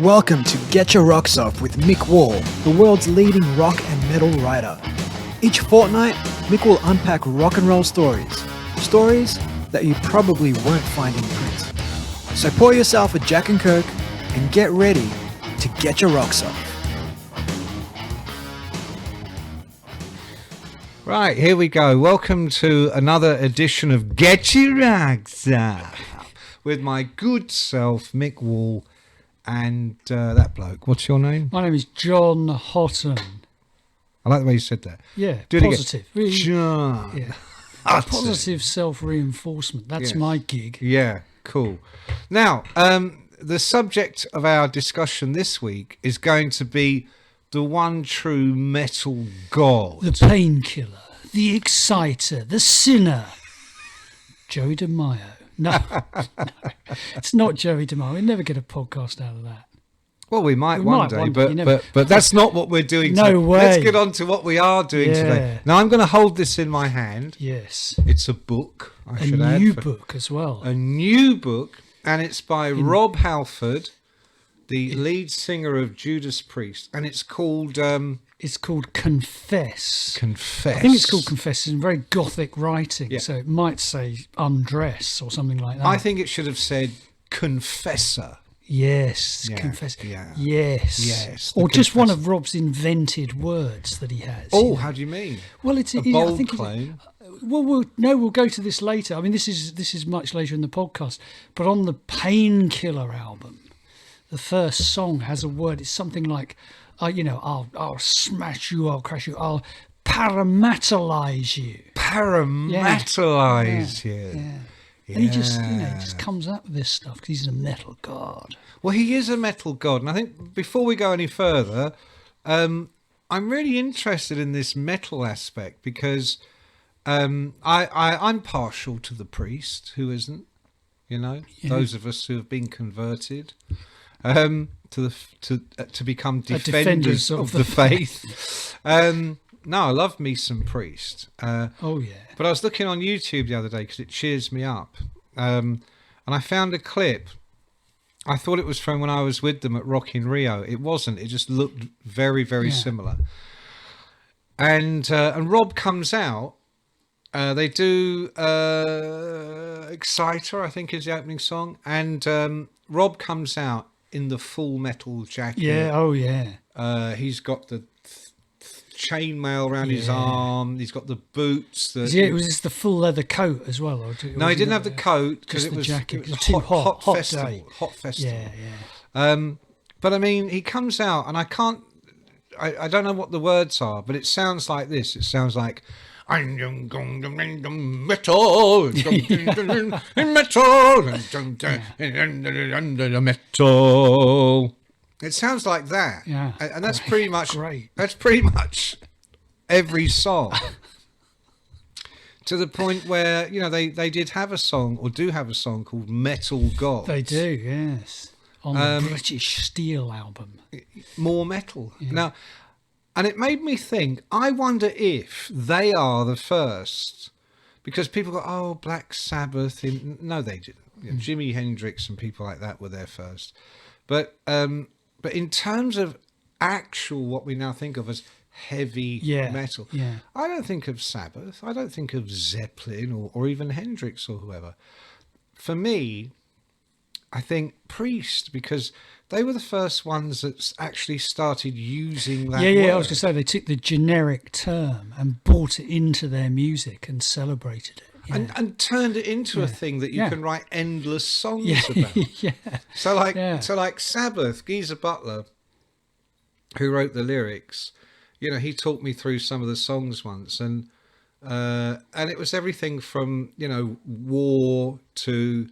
Welcome to Getcha Rocks Off with Mick Wall, the world's leading rock and metal writer. Each fortnight, Mick will unpack rock and roll stories that you probably won't find in print. So pour yourself a Jack and Coke and get ready to get your rocks off. Right, here we go. Welcome to another edition of Getcha Rocks Off with my good self, Mick Wall, and that bloke. What's your name? My name is John Houghton. I like the way you said that. Yeah, Do it positive. again. John. Yeah. Houghton. Positive self-reinforcement. That's Yes. my gig. Yeah, cool. Now, the subject of our discussion this week is going to be the one true metal god. The painkiller, the exciter, the sinner. Joey DeMaio. No, it's not Joey DeMaio. We'll never get a podcast out of that. Well, we might one day, day, but that's not what we're doing No today. way. Let's get on to what we are doing today. Yeah. Now, I'm going to hold this in my hand. Yes. It's a book, I A should add. new book as well. A new book, and it's by Rob Halford, the lead singer of Judas Priest, and it's called It's called Confess. Confess. I think it's called Confess. It's in very gothic writing, Yeah. so it might say Undress or something like that. I think it should have said Confessor. Yes, Yeah, confess. yeah. Yes, Yes, the or just one confessor. of Rob's invented words that he has. Oh, you know. how do you mean? Well, it's A I bold think claim. we'll go to this later. I mean, this is much later in the podcast. But on the Painkiller album, the first song has a word. It's something like, I'll smash you, I'll crash you, I'll parametalize you. Parametalize you. Yeah. And he just comes up with this stuff because he's a metal god. Well, he is a metal god, and I think before we go any further, I'm really interested in this metal aspect because I'm partial to the Priest. Who isn't? You know, those of us who have been converted to become defenders of the faith. No, I love me some Priest. Oh yeah. But I was looking on YouTube the other day because it cheers me up. And I found a clip. I thought it was from when I was with them at Rock in Rio. It wasn't. It just looked very, very similar. And Rob comes out. They do Exciter, I think is the opening song. And Rob comes out in the full metal jacket. Yeah. Oh yeah. He's got the chainmail around his arm. He's got the boots. Was this the full leather coat as well? No, he didn't have the coat because it was jacket. It was too hot hot festival. day. Hot festival. Yeah. But I mean, he comes out, and I don't know what the words are, but it sounds like this. It sounds like I'm going to metal, metal. It sounds like that. Yeah. And that's pretty much Great. That's pretty much every song. To the point where, they did have a song, or do have a song called Metal God. They do, yes. On the British Steel album. More metal. Now, and it made me think, I wonder if they are the first, because people go, oh, Black Sabbath. No, they didn't. Jimi Hendrix and people like that were there first. But in terms of actual, what we now think of as heavy metal, I don't think of Sabbath. I don't think of Zeppelin or even Hendrix or whoever. For me, I think Priest, because they were the first ones that actually started using that word. I was going to say, they took the generic term and brought it into their music and celebrated it. Yeah. And turned it into a thing that you can write endless songs about. Yeah. So like Sabbath, Geezer Butler, who wrote the lyrics, he talked me through some of the songs once, and it was everything from war to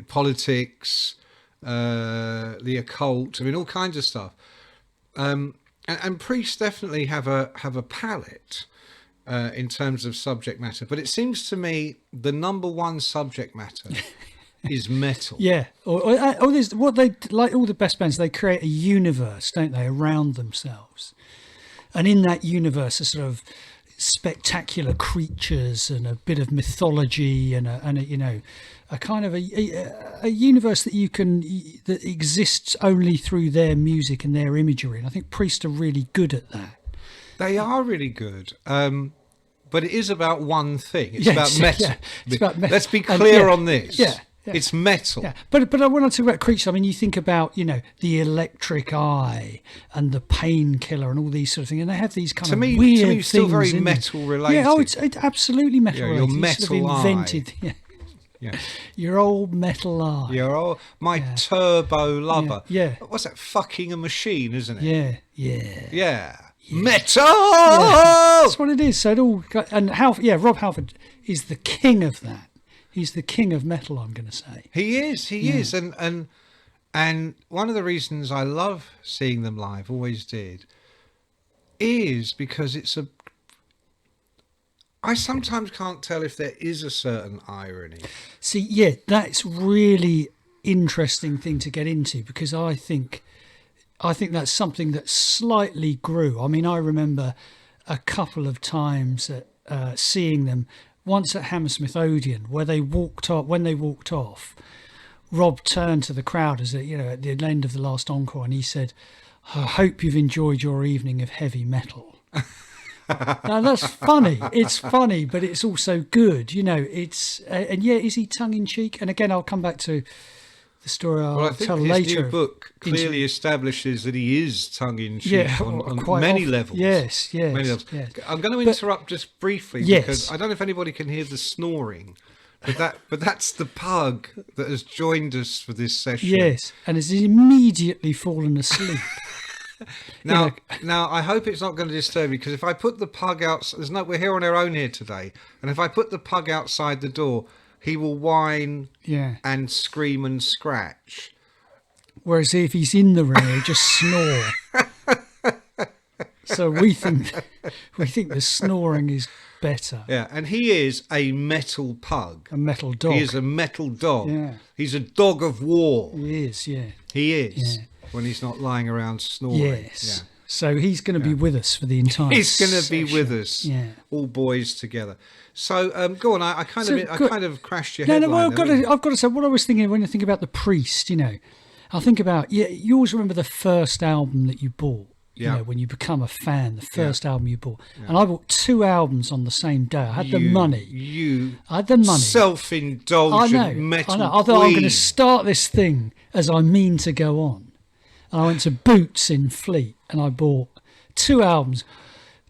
politics, the occult. I mean, all kinds of stuff. And Priests definitely have a palette. In terms of subject matter, but it seems to me the number one subject matter is metal. Yeah, or there's what they like. All the best bands, they create a universe, don't they, around themselves. and in that universe, a sort of spectacular creatures and a bit of mythology and a kind of a universe that exists only through their music and their imagery. And I think Priest are really good at that. They are really good. But it is about one thing. It's about metal. Yeah, it's about Let's be clear on this. Yeah. It's metal. Yeah, but when I talk about creatures, I mean, you think about, the Electric Eye and the Painkiller and all these sort of things, and they have these kind of weird things. To me, it's still very in metal them. related. Yeah, it's absolutely metal related. Your metal sort of invented, eye. Yeah. Your old metal eye. My turbo lover. Yeah. What's that? Fucking a machine, isn't it? Yeah. Metal! Yeah. That's what it is. So it all, and Rob Halford is the king of that. He's the king of metal, I'm going to say. He is. And one of the reasons I love seeing them live, always did, is because I sometimes can't tell if there is a certain irony. See, yeah, that's really interesting thing to get into, because I think that's something that slightly grew. I mean, I remember a couple of times seeing them. Once at Hammersmith Odeon, when they walked off, Rob turned to the crowd at the end of the last encore, and he said, "I hope you've enjoyed your evening of heavy metal." Now that's funny. It's funny, but it's also good. It's is he tongue in cheek? And again, I'll come back to the story I'll tell later. His new book clearly establishes that he is tongue-in-cheek on many levels. Yes. Many levels. Yes. I'm going to interrupt just briefly because I don't know if anybody can hear the snoring, but that's the pug that has joined us for this session. Yes, and has immediately fallen asleep. Now, I hope it's not going to disturb you, because if I put the pug out, we're here on our own here today, and if I put the pug outside the door, he will whine and scream and scratch. Whereas if he's in the room, he'll just snore. So we think the snoring is better. Yeah, and he is a metal pug. A metal dog. He is a metal dog. Yeah. He's a dog of war. He is, yeah. He is, when he's not lying around snoring. Yes. Yeah. So he's going to be with us for the entire He's going to be with us. Yeah. All boys together. So go on. I kind of crashed your headline. I've got to say, what I was thinking when I think about the Priest, I think about, you always remember the first album that you bought. When you become a fan, the first album you bought. Yeah. And I bought 2 albums on the same day. I had the money. I had the money. Self-indulgent metal I thought I'm going to start this thing as I mean to go on. And I went to Boots in Fleet and I bought 2 albums,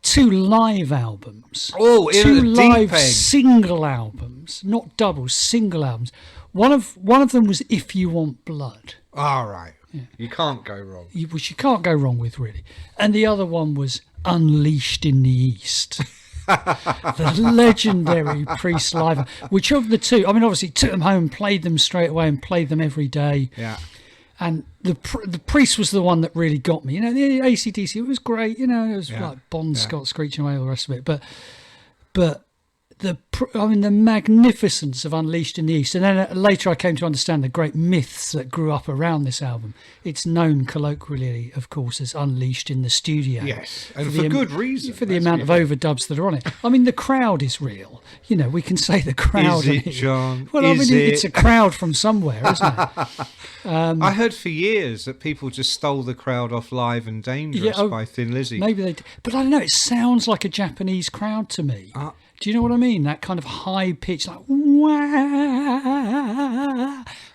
2 live albums. Oh, 2 live single albums, not doubles, single albums. One of them was If You Want Blood. All right. Yeah. You can't go wrong. Which you can't go wrong with, really. And the other one was Unleashed in the East. The legendary Priest live. Which of the 2, I mean, obviously took them home, played them straight away and played them every day. Yeah. And the Priest was the one that really got me. The AC/DC, it was great. It was like Bon Scott screeching away, all the rest of it. But the magnificence of Unleashed in the East. And then later I came to understand the great myths that grew up around this album. It's known colloquially, of course, as Unleashed in the Studio. Yes, and for good reason. For the amount of overdubs that are on it. I mean, the crowd is real. We can say the crowd. Is it, John? Well, it's a crowd from somewhere, isn't it? I heard for years that people just stole the crowd off Live and Dangerous by Thin Lizzy. Maybe they did. But I don't know, it sounds like a Japanese crowd to me. Do you know what I mean? That kind of high pitch, like wah,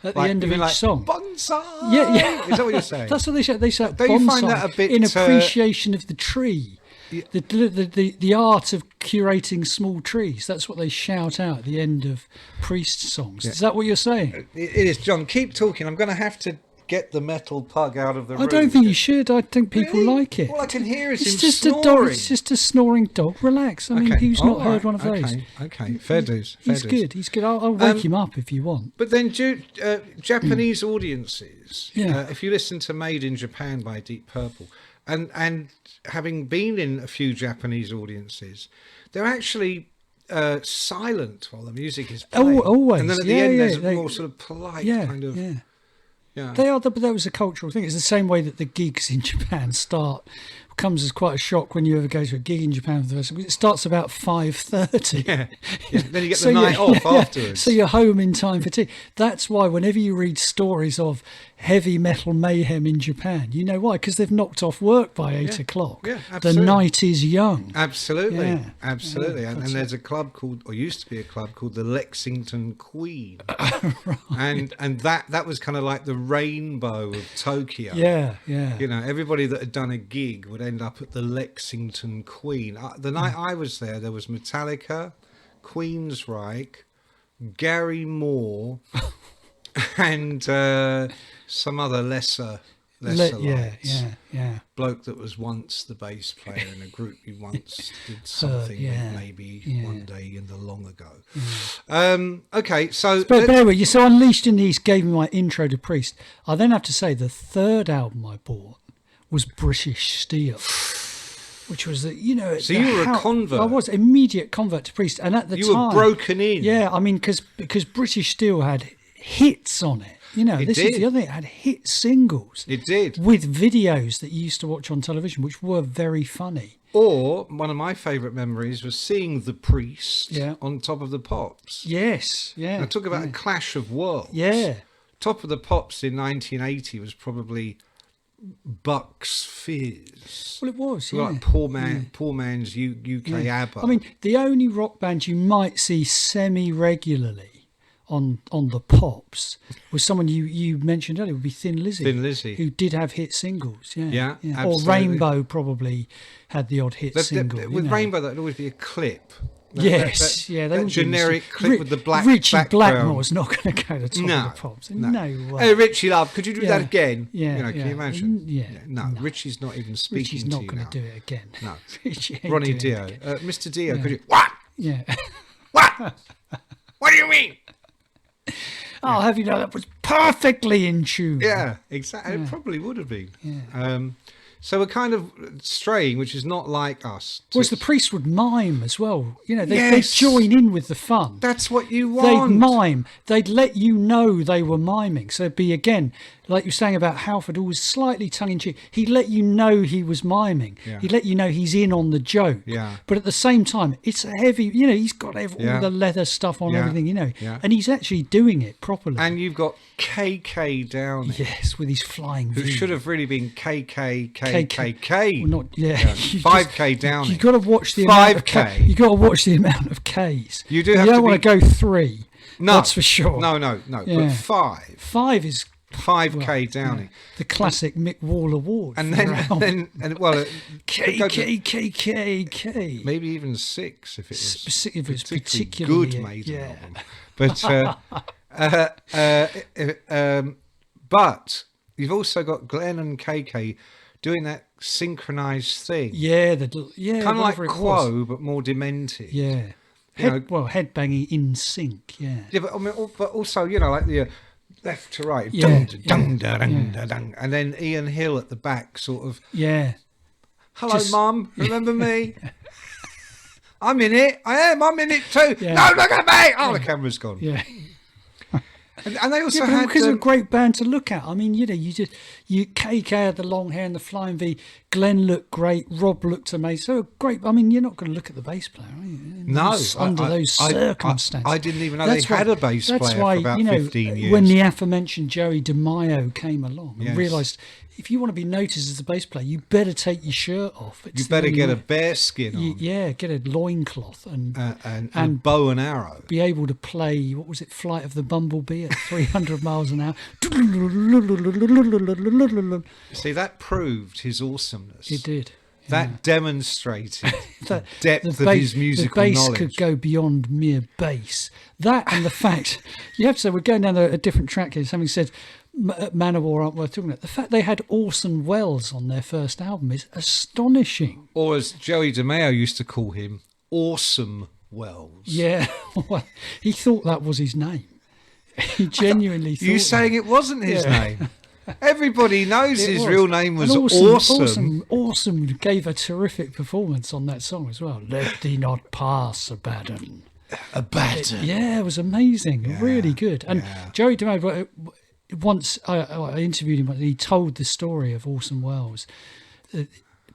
at the end of each song. Bonsai. Yeah. Is that what you're saying? That's what they say. They say don't you find that a bit in appreciation of the tree, the art of curating small trees. That's what they shout out at the end of Priest songs. Yeah. Is that what you're saying? It is, John. Keep talking. I'm going to have to get the metal pug out of the room. I don't think you should. I think people like it. All I can hear is him just snoring. A dog. It's just a snoring dog. Relax. I mean, who's not heard one of those? Okay. Fair dues. He's good. He's good. I'll wake him up if you want. But then Japanese audiences, if you listen to Made in Japan by Deep Purple, and having been in a few Japanese audiences, they're actually silent while the music is playing. Always. And then at the end, there's a more sort of polite kind of... Yeah. They are, but that was a cultural thing. It's the same way that the gigs in Japan start comes as quite a shock when you ever go to a gig in Japan for the first time. It starts about 5:30. Yeah. Then you get the night off afterwards. So you're home in time for tea. That's why whenever you read stories of heavy metal mayhem in Japan, you know why? Because they've knocked off work by 8 o'clock. Yeah, the absolutely. night is young. Absolutely. Yeah. Absolutely. Yeah, and there's a club called, or used to be a club called the Lexington Queen. Right. And that was kind of like the rainbow of Tokyo. Yeah, yeah. You know, everybody that had done a gig would end up at the Lexington Queen. The night I was there was Metallica, Queensryche, Gary Moore, and some other lesser lights. Yeah. Bloke that was once the bass player in a group who once did something with maybe one day in the long ago. Okay, so... But anyway, so Unleashed in the East gave me my intro to Priest. I then have to say the third album I bought was British Steel, which was So you were a convert. I was immediate convert to Priest, and at the you time were broken in. Yeah, I mean, because British Steel had hits on it. This is the other thing. It had hit singles. It did. With videos that you used to watch on television, which were very funny. Or one of my favourite memories was seeing the Priest on Top of the Pops. Yes, yeah. Now, talk about a clash of worlds. Yeah. Top of the Pops in 1980 was probably Bucks Fizz. Well, it was, yeah. Like poor man's UK ABBA. I mean, the only rock band you might see semi-regularly on the Pops was someone you mentioned earlier, would be Thin Lizzy. Thin Lizzy. Who did have hit singles, Yeah, Or absolutely. Rainbow probably had the odd hit single. With Rainbow, that'd always be a clip. That generic clip with the black Richie background. Blackmore's not going to go to Top of the Pops. No way. Hey, Richie, love, could you do that again? Yeah, Can you imagine? No. Richie's not even speaking Richie's to not you going now. to do it again. No. Richie ain't Ronnie doing Dio. it again. Mr. Dio, could you... What? Yeah. What? What do you mean? I'll have you know that was perfectly in tune. Yeah, exactly. It probably would have been. Yeah. So we're kind of straying, which is not like us. Whereas the Priest would mime as well. They'd join in with the fun. That's what you want. They'd mime. They'd let you know they were miming. So it'd be, again, like you were saying about Halford, always slightly tongue-in-cheek. He'd let you know he was miming. Yeah. He'd let you know he's in on the joke. Yeah. But at the same time, it's a heavy, he's got all the leather stuff on, everything, Yeah. And he's actually doing it properly. And you've got KK down. Yes, with his flying Who V. should have really been KKKKK. Well, not, yeah. 5K down. You've got to watch the amount of 5K. You've got to watch the amount of Ks. You do You have don't to want to go 3. No. That's for sure. No. Yeah. But 5. 5 is 5K Downing. the classic Mick Wall Award. And then K. maybe even 6 if it was If it's particularly particularly good Maiden yeah. album. But you've also got Glenn and KK doing that synchronized thing. Yeah, Kind of like Quo, but more demented. Yeah. Headbanging in sync. Yeah. Yeah, but also, like the left to right. Yeah, Dung, dung, dung, and then Ian Hill at the back sort of, Yeah. hello, Mum, remember me? I'm in it. I'm in it too. Yeah. No, look at me. Oh, the camera's gone. Yeah. And they also had... because it's a great band to look at. I mean, KK had the long hair and the flying V. Glenn looked great. Rob looked amazing. So great. I mean, you're not going to look at the bass player, are you? No. Under those circumstances. I didn't even know they had a bass player for about 15 years. When the aforementioned Joey DeMaio came along and Yes. realised, if you want to be noticed as a bass player, you better take your shirt off. You better get a bear skin on. Get a loincloth and bow and arrow. be able to play, what was it, Flight of the Bumblebee at 300 miles an hour. See, that proved his awesomeness. It did. That demonstrated the depth the of bass, his musical the bass knowledge. could go beyond mere bass. That and the fact, you have to say, we're going down a different track here. Somebody said Manowar aren't worth talking about. The fact they had Orson Welles on their first album is astonishing. Or as Joey DeMaio used to call him, Awesome Wells. Yeah, well, he thought that was his name. He genuinely thought You saying it wasn't his name? Everybody knows his real name was Awesome. Awesome gave a terrific performance on that song as well. Let thee not pass, Abaddon. Abaddon. It was amazing. Really good. And Joey DeMaio, once I interviewed him, he told the story of Orson Welles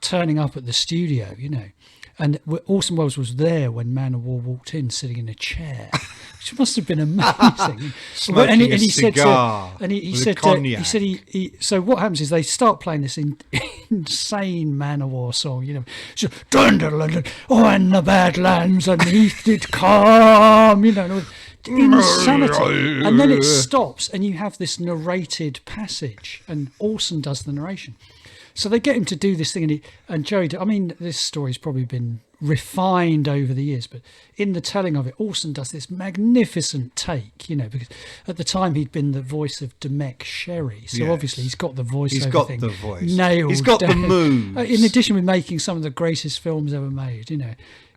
turning up at the studio, and Orson Welles was there when Manowar walked in, sitting in a chair, which must have been amazing. Smoking a cigar he with said, cognac. so what happens is they start playing this insane Manowar song, so, dun, dun, dun, dun, oh, and the Badlands underneath it calm, insanity. And then it stops, and you have this narrated passage, and Orson does the narration. So they get him to do this thing, and Joey. This story's probably been refined over the years, but in the telling of it, Orson does this magnificent take, because at the time he'd been the voice of Demek Sherry, so obviously he's got the voice. He's got thing the voice. Nailed. He's got down. the moves. In addition with making some of the greatest films ever made,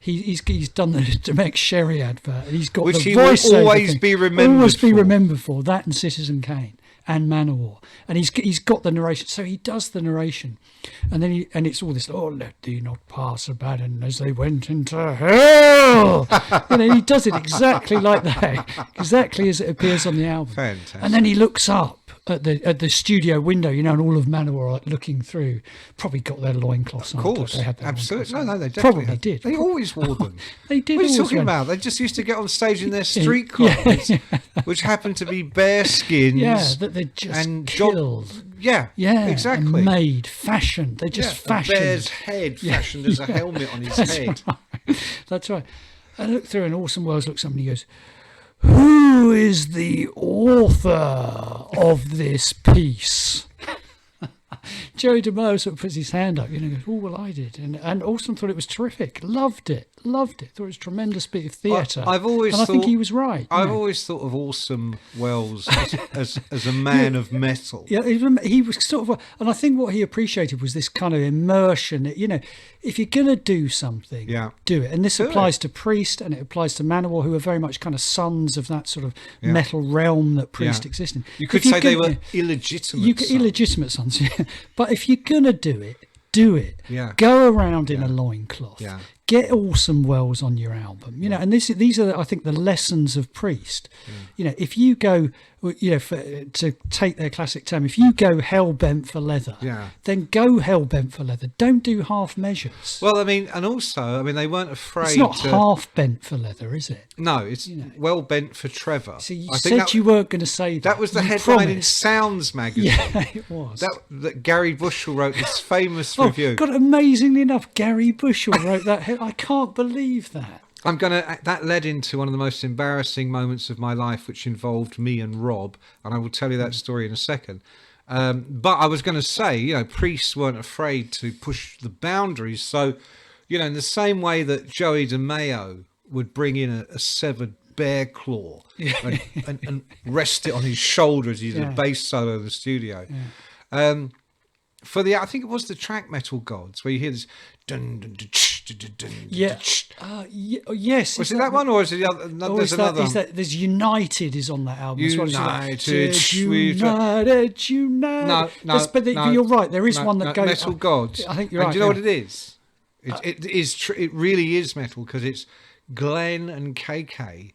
He's done the Demek Sherry advert. And he's got Which the he will voiceover always thing. be remembered Always be for. remembered for that and Citizen Kane and Manowar. And he's got the narration. So he does the narration, and then it's all this. Oh, let thee not pass Abaddon as they went into hell. He does it exactly like that, exactly as it appears on the album. Fantastic. And then he looks up at the studio window, and all of Manowar are looking through. Probably got their loincloths on. Of course, They had their absolutely. loincloths on. No, they definitely probably did. They always wore them. They did. What are you always talking wear them. about? They just used to get on stage in their street clothes, which happened to be bare skins. Yeah, that they just and killed. Yeah, and exactly. made, fashioned. They just A fashioned. bear's head fashioned as a helmet on his head. Right. That's right. I look through, and Orson Welles looks up and he goes, "Who is the author of this piece?" Joey DeMeo sort of puts his hand up, goes, "Oh, well, I did." And Orson thought it was terrific. Loved it. Thought it was a tremendous bit of theatre. I've always and I think thought- he was right. I've always thought of Orson Welles as a man of metal. Yeah, he was sort of, and I think what he appreciated was this kind of immersion. If you're going to do something, do it. And this applies to Priest, and it applies to Manowar, who are very much kind of sons of that sort of metal realm that Priest existed in. You could say they were illegitimate sons. Illegitimate sons, yeah. But if you're going to do it, do it. Yeah. Go around in a loincloth. Yeah. Get Orson Welles on your album, and these are, I think, the lessons of Priest. If you go, to take their classic term, if you go hell bent for leather, then go hell bent for leather. Don't do half measures. Well, and also, they weren't afraid. It's not half bent for leather, is it? No, it's well bent for Trevor. So you I think said you weren't going to say that. That was the You headline in promised. Sounds magazine. Yeah, it was. That Gary Bushell wrote this famous review. God, amazingly enough, Gary Bushell wrote that. I can't believe that. That led into one of the most embarrassing moments of my life, which involved me and Rob, and I will tell you that story in a second. But I was going to say, priests weren't afraid to push the boundaries. So, in the same way that Joey DeMeo would bring in a severed bear claw and rest it on his shoulder as he did a bass solo in the studio. I think it was the track Metal Gods, where you hear this dun dun dun dun dun dun. Yes. Was it that one, or is it the other? No, there's another one. There's United is on that album. United. No. But you're right. There is one that goes Metal Gods. I think you're right. And do you know what it is? It really is metal, because it's Glenn and KK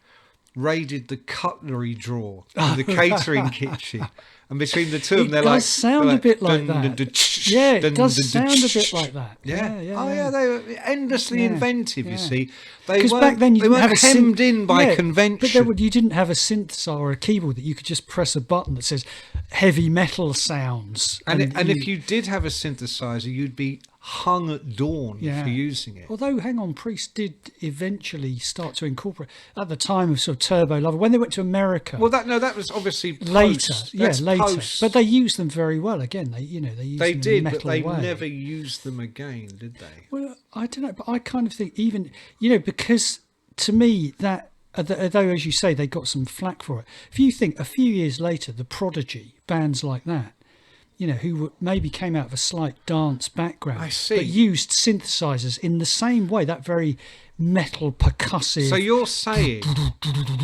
raided the cutlery drawer in the catering kitchen. And between the two of them, they're does sound a bit like that. Yeah, it does sound a bit like that. Yeah. They were endlessly inventive, you see. Because back then you they didn't weren't have a hemmed in by convention. But you didn't have a synthesizer or a keyboard that you could just press a button that says heavy metal sounds. And if you did have a synthesizer, you'd be hung at dawn for using it. Although, hang on, Priest did eventually start to incorporate at the time of sort of Turbo Lover when they went to America. Well, that was obviously later, post. later. Post. But they used them very well. Again, they used them did, in a metal but they way. never used them again, did they? Well, I don't know, but I kind of think even because to me that. Although, as you say, they got some flack for it. If you think a few years later, the Prodigy, bands like that, who maybe came out of a slight dance background, I see. but used synthesizers in the same way, that very metal percussive. So you're saying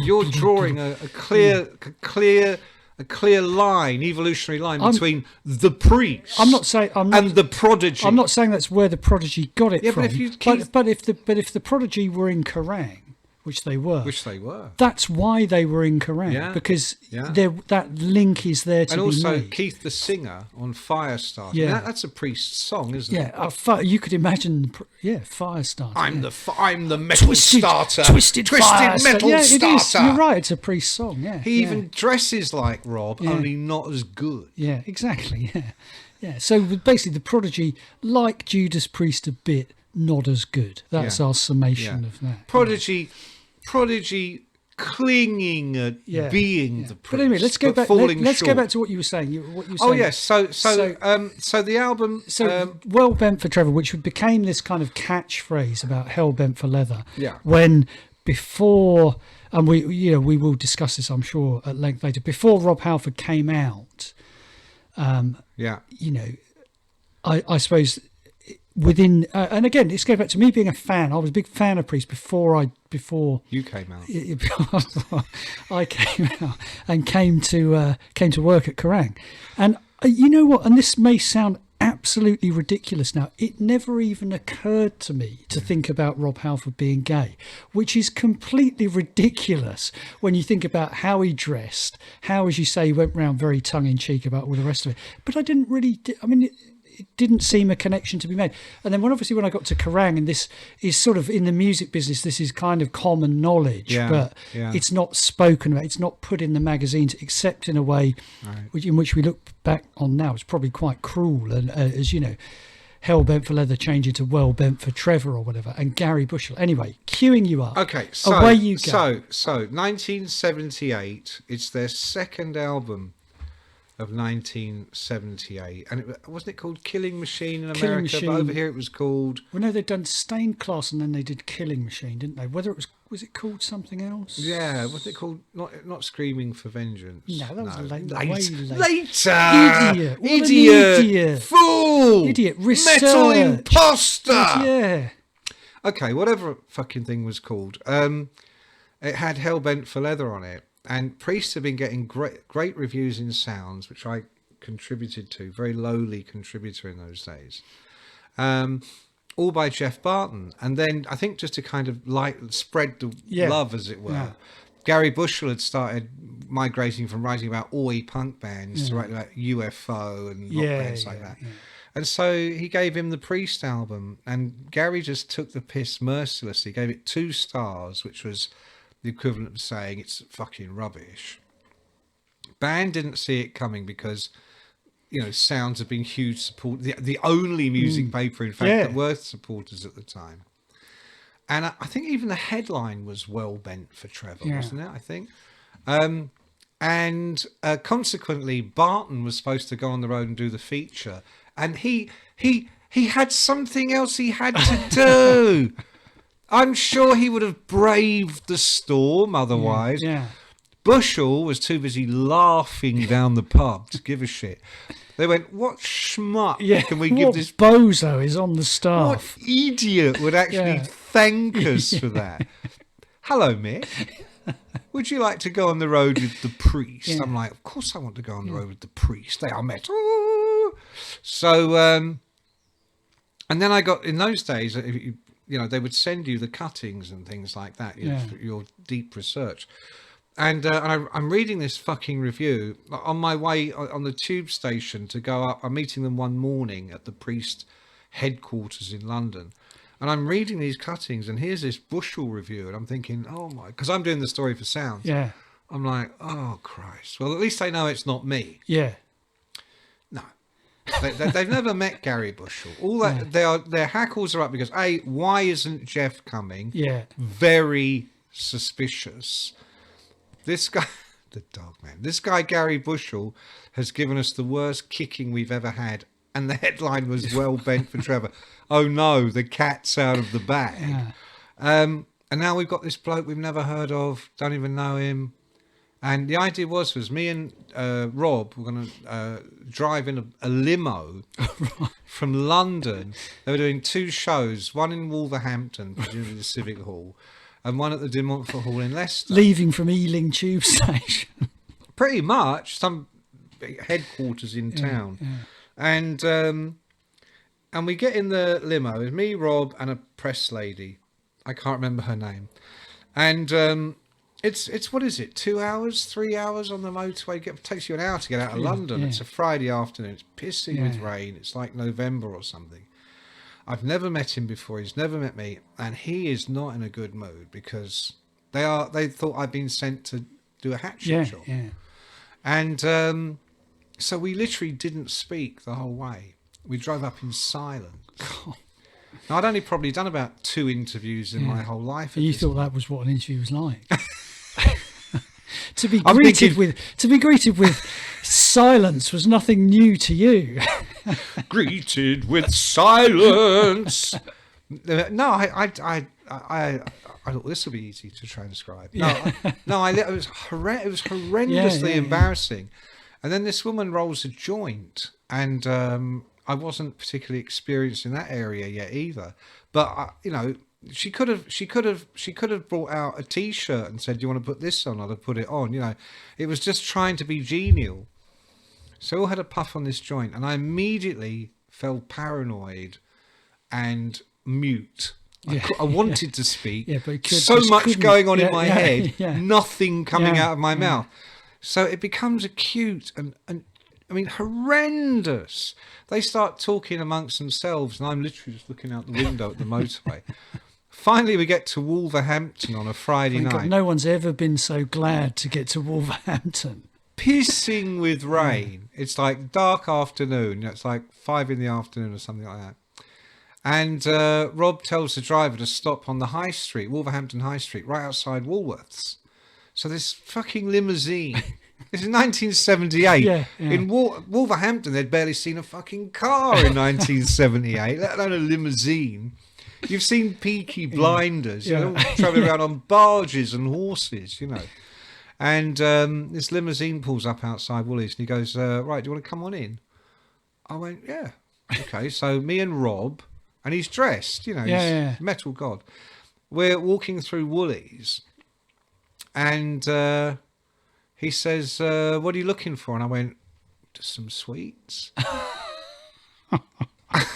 you're drawing a clear line, evolutionary line between the Priest. I'm not saying and the Prodigy. I'm not saying that's where the Prodigy got it from. But if you but if the Prodigy were in Kerrang, which they were. That's why they were in Kerrang, because that link is there to be made. And also Keith the singer on Firestarter. Yeah. I mean, that's a Priest song, isn't it? Yeah, you could imagine, Firestarter. I'm the metal starter. Twisted metal starter. You're right, it's a Priest song, yeah. He even dresses like Rob, only not as good. Yeah, exactly, yeah. So basically the Prodigy, like Judas Priest a bit, not as good. That's our summation of that. Prodigy clinging at being the Priest, but anyway, let's go back. Let's go back to what you were saying. Oh yes, so the album, Well Bent for Trevor, which became this kind of catchphrase about Hell Bent for Leather. Yeah. When before, and we will discuss this, I'm sure, at length later. Before Rob Halford came out, I suppose. Within and again, this goes back to me being a fan. I was a big fan of Priest before you came out. I came out and came to work at Kerrang, and you know what? And this may sound absolutely ridiculous now. It never even occurred to me to think about Rob Halford being gay, which is completely ridiculous when you think about how he dressed, how, as you say, he went round very tongue in cheek about all the rest of it. But I didn't really. It didn't seem a connection to be made. And then when I got to Kerrang, and this is sort of in the music business, this is kind of common knowledge, but it's not spoken about, it's not put in the magazines, except in a way in which we look back on now. It's probably quite cruel. And as you know, Hell Bent for Leather changing to Well Bent for Trevor or whatever, and Gary Bushell. Anyway, queuing you up. Okay, so away you go. So 1978, it's their second album of 1978, and wasn't it called Killing Machine in America? But over here it was called. Well, no, they'd done Stained Class, and then they did Killing Machine, didn't they? Whether it was it called something else? Yeah, was it called not Screaming for Vengeance? No, that was later. Idiot, fool, research, metal imposter. Yeah. Okay, whatever fucking thing was called. It had Hell Bent for Leather on it. And Priest have been getting great reviews in Sounds, which I contributed to, very lowly contributor in those days, all by Jeff Barton. And then I think just to kind of spread the love, as it were, Gary Bushell had started migrating from writing about oi punk bands to writing about UFO and rock bands like that. Yeah. And so he gave him the Priest album, and Gary just took the piss mercilessly, gave it 2 stars, which was the equivalent of saying it's fucking rubbish. Band didn't see it coming because, Sounds have been huge support, the only music paper, in fact, that were supporters at the time. And I think even the headline was Well Bent for Trevor, wasn't it? I think. And consequently, Barton was supposed to go on the road and do the feature, and he had something else he had to do. I'm sure he would have braved the storm otherwise. Yeah. Bushell was too busy laughing down the pub to give a shit. They went, what schmuck can we give this... What bozo is on the staff? What idiot would actually thank us for that? Hello, Mick. Would you like to go on the road with the Priest? I'm like, of course I want to go on the road with the Priest. They are metal. So, and then I got, in those days... they would send you the cuttings and things like that, for your deep research. And I'm reading this fucking review on my way on the tube station to go up. I'm meeting them one morning at the Priest headquarters in London. And I'm reading these cuttings, and here's this Bushell review. And I'm thinking, oh my, because I'm doing the story for Sounds. Yeah. I'm like, oh Christ. Well, at least they know it's not me. Yeah. No. They've never met Gary Bushell. All that their hackles are up because why isn't Jeff coming? Yeah, very suspicious. This guy, the dog man. This guy Gary Bushell has given us the worst kicking we've ever had, and the headline was Well Bent for Trevor. Oh no, the cat's out of the bag. Yeah. And now we've got this bloke we've never heard of, don't even know him. And the idea was me and Rob were going to drive in a limo from London. They were doing 2 shows, one in Wolverhampton, presumably the Civic Hall, and one at the De Montfort Hall in Leicester. Leaving from Ealing Tube Station. Pretty much, some headquarters in town. Yeah. And we get in the limo. It's me, Rob, and a press lady. I can't remember her name. And it's what is it? 2 hours, 3 hours on the motorway. It takes you an hour to get out of London. Yeah. It's a Friday afternoon. It's pissing with rain. It's like November or something. I've never met him before. He's never met me, and he is not in a good mood because they thought I'd been sent to do a hatchet job. Yeah. And so we literally didn't speak the whole way. We drove up in silence. Now, I'd only probably done about 2 interviews in my whole life. And you thought that was what an interview was like. to be I'm greeted thinking- with silence was nothing new to you. Greeted with silence. No, I thought this would be easy to transcribe. No, it was horrendously embarrassing. And then this woman rolls a joint, and I wasn't particularly experienced in that area yet either. But she could have brought out a T-shirt and said, "Do you want to put this on?" I'd have put it on. It was just trying to be genial. So I all had a puff on this joint, and I immediately felt paranoid and mute. I wanted to speak. But so much going on in my head, yeah. nothing coming out of my mouth. So it becomes acute and I mean horrendous. They start talking amongst themselves, and I'm literally just looking out the window at the motorway. Finally, we get to Wolverhampton on a Friday night. God, no one's ever been so glad to get to Wolverhampton. Pissing with rain. It's like dark afternoon. It's like 5 in the afternoon or something like that. And Rob tells the driver to stop on the high street, Wolverhampton High Street, right outside Woolworths. So this fucking limousine. This is 1978. In Wolverhampton, they'd barely seen a fucking car in 1978, let alone a limousine. You've seen Peaky Blinders, traveling around on barges and horses, And this limousine pulls up outside Woolies, and he goes, "Right, do you want to come on in?" I went, "Yeah." Okay, so me and Rob, and he's dressed, he's metal god. We're walking through Woolies, and he says, "What are you looking for?" And I went, "Just some sweets."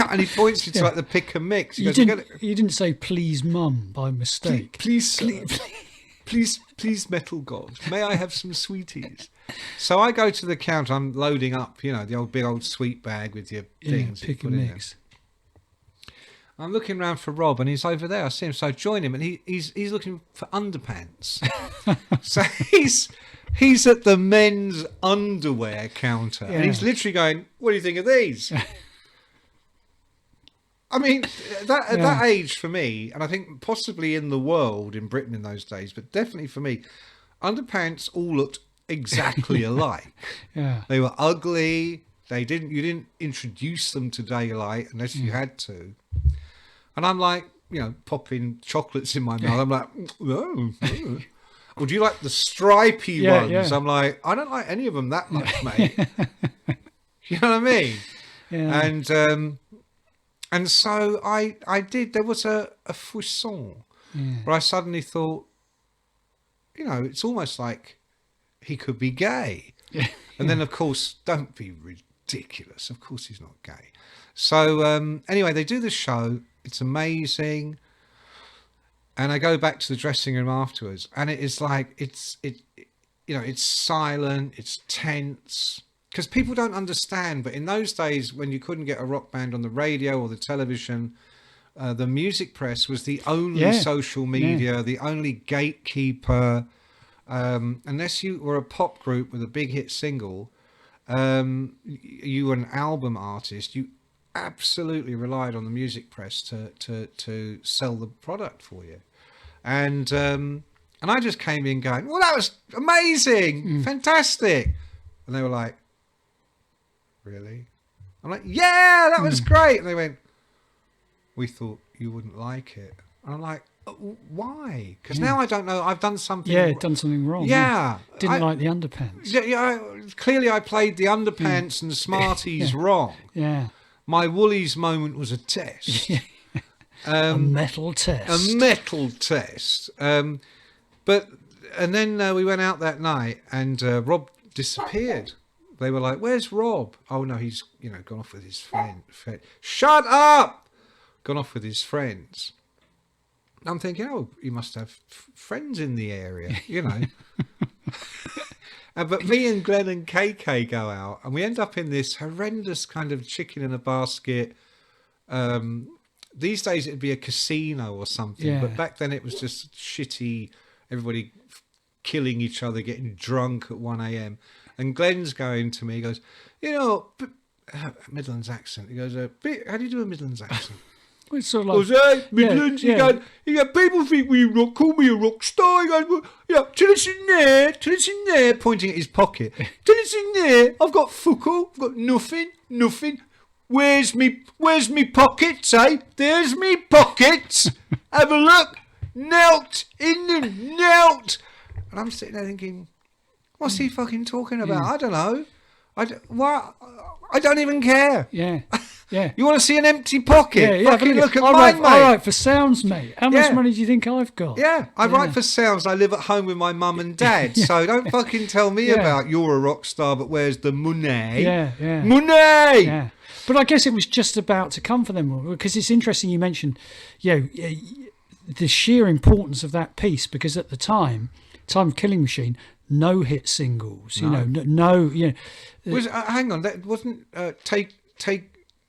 And he points me to like the pick and mix. He You goes, didn't say "please, mum" by mistake. Please, please, metal god, may I have some sweeties? So I go to the counter. I'm loading up, the old big old sweet bag with your things. Pick and mix. I'm looking around for Rob, and he's over there. I see him, so I join him, and he's looking for underpants. So he's at the men's underwear counter, and he's literally going, "What do you think of these?" I mean, at that age for me, and I think possibly in the world, in Britain in those days, but definitely for me, underpants all looked exactly alike. Yeah. They were ugly. You didn't introduce them to daylight unless you had to. And I'm like, popping chocolates in my mouth. I'm like, "Oh. Or do you like the stripy ones?" Yeah. I'm like, "I don't like any of them that much, mate." You know what I mean? Yeah. And so I did. There was a frisson where I suddenly thought, it's almost like he could be gay. Yeah. And then, of course, don't be ridiculous. Of course he's not gay. So anyway, they do the show. It's amazing. And I go back to the dressing room afterwards, and it is like, it's silent, it's tense. Because people don't understand, but in those days when you couldn't get a rock band on the radio or the television, the music press was the only social media, the only gatekeeper. Unless you were a pop group with a big hit single, you were an album artist, you absolutely relied on the music press to sell the product for you. And I just came in going, "Well, that was amazing, fantastic." And they were like, "Really?" I'm like, "Yeah, that was great." And they went, "We thought you wouldn't like it." And I'm like, "Why?" Because now I don't know. I've done something. Yeah, done something wrong. Yeah. Didn't like the underpants. Yeah. Clearly, I played the underpants and the Smarties wrong. Yeah. My Woolies moment was a test. A metal test. A metal test. But then we went out that night, and Rob disappeared. They were like, "Where's Rob?" "Oh no, he's gone off with his friend." "Shut up!" Gone off with his friends. I'm thinking, oh, you must have friends in the area, you know. But me and Glenn and KK go out, and we end up in this horrendous kind of chicken in a basket. These days it'd be a casino or something, but back then it was just shitty, everybody killing each other, getting drunk at 1 a.m. And Glenn's going to me, he goes, you know, Midlands accent. He goes, how do you do a Midlands accent? It's sort of like, Midlands. He goes, people think call me a rock star. He goes, well, yeah, till it's in there, pointing at his pocket. Till it's in there, I've got fuck all, I've got nothing. Where's me pockets, eh? There's me pockets. Have a look. Knelt. And I'm sitting there thinking, what's he fucking talking about? I don't know. I don't even care. Yeah. You want to see an empty pocket? Fucking look at mine, mate. All right, for sounds, mate. How much money do you think I've got? Yeah, I write for sounds. I live at home with my mum and dad, so don't fucking tell me about you're a rock star, but where's the money? Money! Yeah. But I guess it was just about to come for them, because it's interesting you mentioned, the sheer importance of that piece, because at the time of Killing Machine, no hit singles, hang on, that wasn't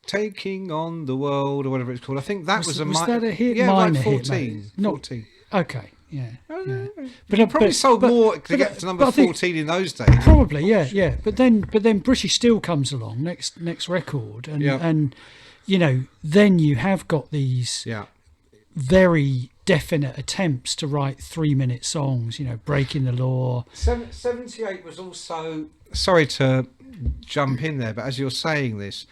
Taking on the World or whatever it's called. I think that was that a hit? Yeah, minor like 14. Hit, 14. Okay, yeah. But it probably sold more to get to number 14 in those days. Probably, yeah. But then British Steel comes along next record, and then you have got these very definite attempts to write 3-minute songs. Breaking the Law. 78 was also, sorry to jump in there, but as you're saying this,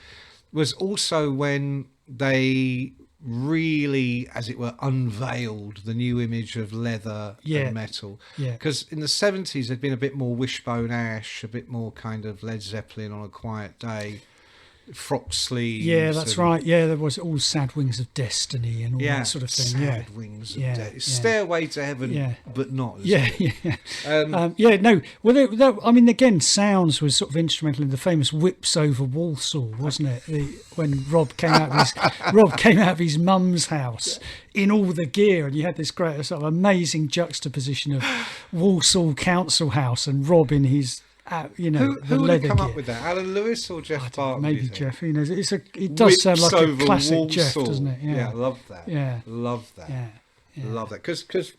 was also when they really, as it were, unveiled the new image of leather and metal. Because in the 70s there'd been a bit more Wishbone Ash, a bit more kind of Led Zeppelin on a Quiet Day, frock sleeves. Yeah, that's right. Yeah, there was all Sad Wings of Destiny and all that sort of thing. Sad Wings of Destiny. Stairway to Heaven, but not. No. Well, I mean, again, Sounds was sort of instrumental in the famous Whips Over Walsall, wasn't it? When Rob came out of his mum's house in all the gear, and you had this great sort of amazing juxtaposition of Walsall Council House and Rob in his. Who would have come up with that? Alan Lewis or Jeff Barton? Maybe Jeff. Who knows? It does sound like a classic Walsall. Jeff, doesn't it? Yeah, love that. Yeah, love that. Love that. Because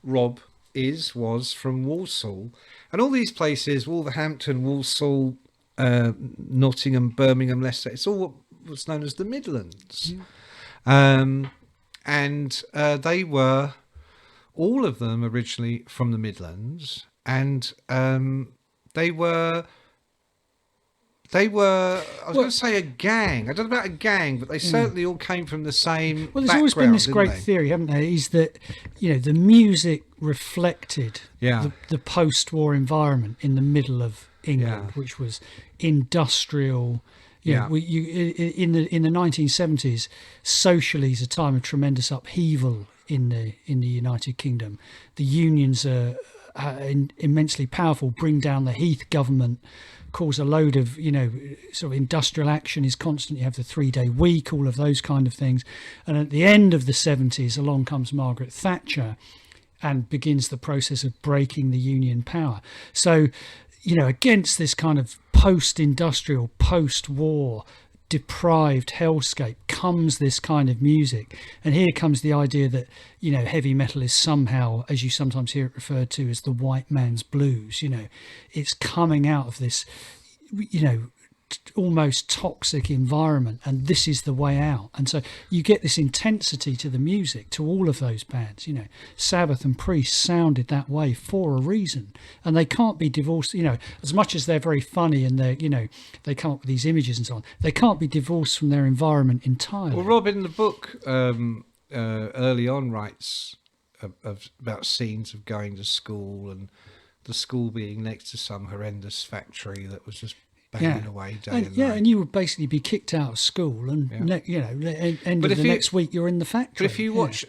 Rob was from Walsall, and all these places, Wolverhampton, Walsall, Nottingham, Birmingham, Leicester. It's all what's known as the Midlands, and they were all of them originally from the Midlands, and They were. I was going to say a gang. I don't know about a gang, but they certainly all came from the same. Well, there's always been this great theory, haven't there? Is that the music reflected the post-war environment in the middle of England, which was industrial. In the 1970s, socially is a time of tremendous upheaval in the United Kingdom. The unions are immensely powerful, bring down the Heath government, cause a load of sort of industrial action is constant. You have the 3-day week, all of those kind of things. And at the end of the 70s, along comes Margaret Thatcher and begins the process of breaking the union power. So against this kind of post-industrial, post-war deprived hellscape comes this kind of music. And here comes the idea that heavy metal is somehow, as you sometimes hear it referred to, as the white man's blues. It's coming out of this almost toxic environment, and this is the way out. And so you get this intensity to the music, to all of those bands. Sabbath and Priest sounded that way for a reason, and they can't be divorced. As much as they're very funny and they come up with these images and so on, they can't be divorced from their environment entirely. Well, Rob in the book early on writes about scenes of going to school, and the school being next to some horrendous factory that was just banging away day and night. And you would basically be kicked out of school, and end of the next week you're in the factory. But if you watch,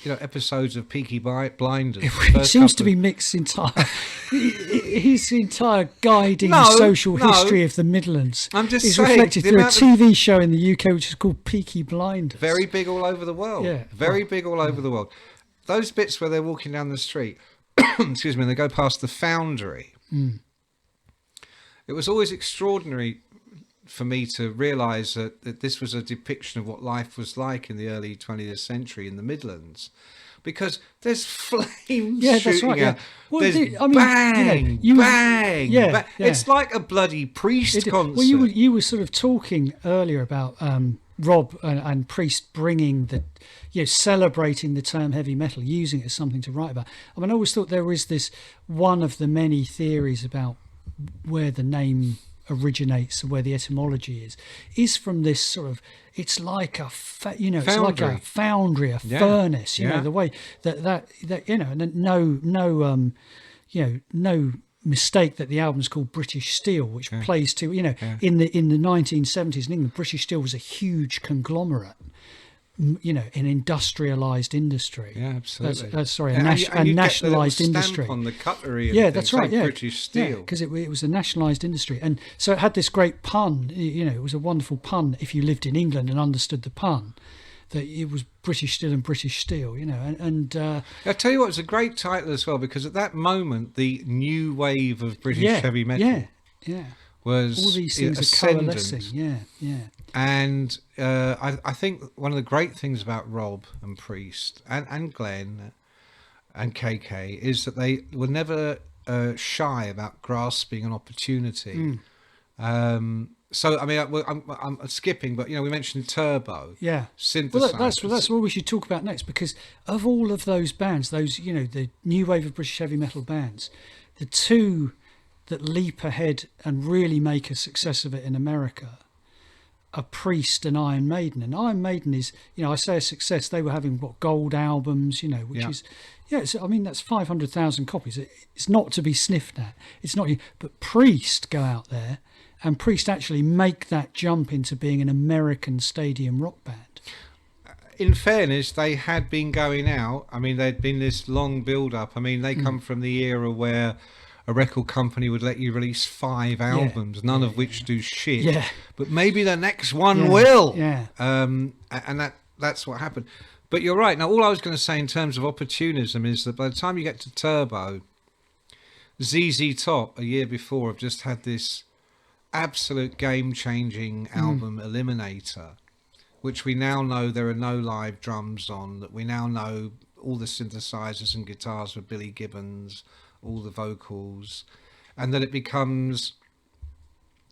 episodes of Peaky Blinders. It seems to be Mick's entire his entire guiding social history of the Midlands. I'm just is saying, reflected through a TV show in the UK which is called Peaky Blinders. Very big all over the world. Yeah, very big all over the world. Those bits where they're walking down the street, excuse me, and they go past the foundry. It was always extraordinary for me to realise that this was a depiction of what life was like in the early 20th century in the Midlands, because there's flames shooting out. Well, there's bang. It's like a bloody Priest concert. Well, you were sort of talking earlier about Rob and Priest bringing celebrating the term heavy metal, using it as something to write about. I mean, I always thought there was this one of the many theories about where the name originates and where the etymology is from this sort of, it's like a it's like a foundry, a furnace, the way that and no mistake that the album's called British Steel, which plays to in the 1970s in England, British Steel was a huge conglomerate, an industrialized industry. Yeah, absolutely. A nationalised industry. On the cutlery. And that's right. Yeah, British Steel. Because it was a nationalised industry, and so it had this great pun. It was a wonderful pun if you lived in England and understood the pun. That it was British Steel and British Steel. I'll tell you what, it's a great title as well, because at that moment the new wave of British heavy metal was all these things ascendant. are coalescing. And I think one of the great things about Rob and Priest and Glenn and KK is that they were never shy about grasping an opportunity. So I mean, I'm skipping, but we mentioned Turbo, synthesizers. Well, that's what we should talk about next, because of all of those bands, those the new wave of British heavy metal bands, the two that leap ahead and really make a success of it in America are Priest and Iron Maiden. And Iron Maiden is, I say a success. They were having gold albums, which is, I mean, that's 500,000 copies. It's not to be sniffed at. It's not. But Priest go out there, and Priest actually make that jump into being an American stadium rock band. In fairness, they had been going out. I mean, there'd been this long build-up. I mean, they come from the era where a record company would let you release 5 albums, none of which do shit. Yeah. But maybe the next one will. Yeah. And that's what happened. But you're right. Now, all I was going to say in terms of opportunism is that by the time you get to Turbo, ZZ Top, a year before, have just had this absolute game-changing album, Eliminator, which we now know there are no live drums on, that we now know all the synthesizers and guitars were Billy Gibbons, all the vocals, and that it becomes,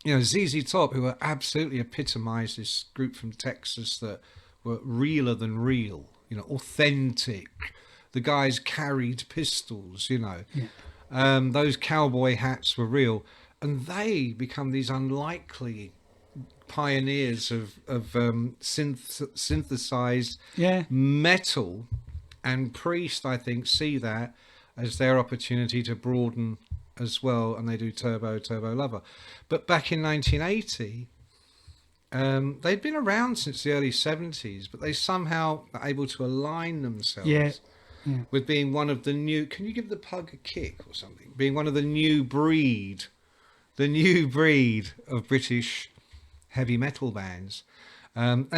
ZZ Top, who are absolutely epitomised this group from Texas that were realer than real, authentic. The guys carried pistols, those cowboy hats were real, and they become these unlikely pioneers of synthesized metal. And Priest, I think, see that as their opportunity to broaden as well, and they do Turbo Lover. But back in 1980, they'd been around since the early 70s, but they somehow are able to align themselves with being one of the new... Can you give the pug a kick or something? Being one of the new breed of British heavy metal bands. And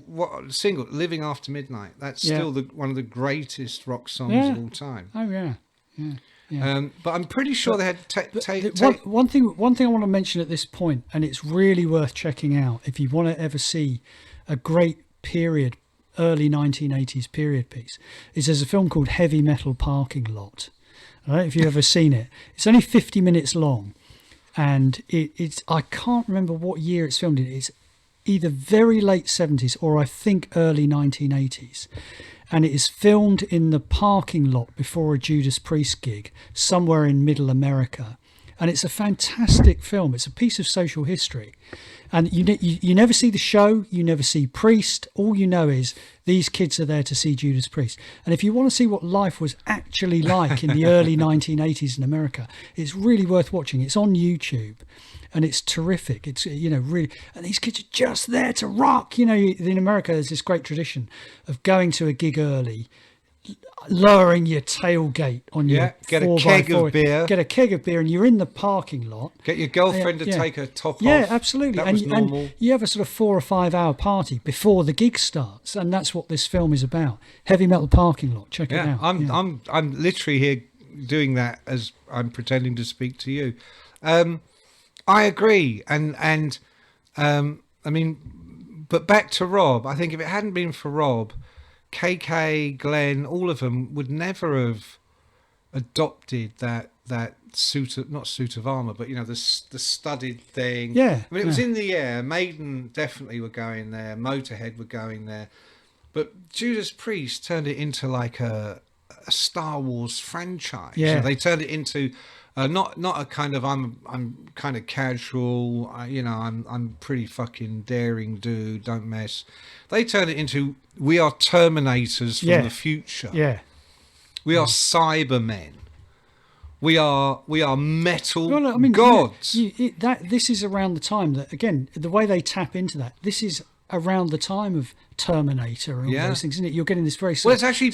what single Living After Midnight, that's still one of the greatest rock songs of all time. But I'm pretty sure they had one thing I want to mention at this point, and it's really worth checking out if you want to ever see a great period, early 1980s period piece, is there's a film called Heavy Metal Parking Lot. I don't know if you've ever seen it. It's only 50 minutes long, and it's I can't remember what year it's filmed in. It's either very late 70s or I think early 1980s. And it is filmed in the parking lot before a Judas Priest gig somewhere in middle America. and it's a fantastic film. It's a piece of social history, and you never see the show, you never see Priest. All you know is these kids are there to see Judas Priest. And if you want to see what life was actually like in the early 1980s in America, it's really worth watching. It's on YouTube. And it's terrific. It's, really, and these kids are just there to rock. In America, there's this great tradition of going to a gig early, lowering your tailgate on your get a keg of beer. Get a keg of beer, and you're in the parking lot. Get your girlfriend to take her top off. Yeah, absolutely. That was normal. And you have a sort of 4 or 5 hour party before the gig starts, and that's what this film is about. Heavy Metal Parking Lot. Check it out. I'm literally here doing that as I'm pretending to speak to you. I agree, and I mean, but back to Rob. I think if it hadn't been for Rob, KK, Glenn, all of them would never have adopted that suit of armor, but the studded thing. Yeah, I mean, it was in the air. Maiden definitely were going there. Motorhead were going there, but Judas Priest turned it into like a Star Wars franchise. Yeah, they turned it into. Not a kind of I'm kind of casual, I'm pretty fucking daring dude, don't mess. They turn it into we are Terminators from the future. Yeah, we are Cybermen. We are metal gods. gods. This is around the time that, again, the way they tap into that. This is around the time of Terminator and all those things, isn't it? You're getting this very it's actually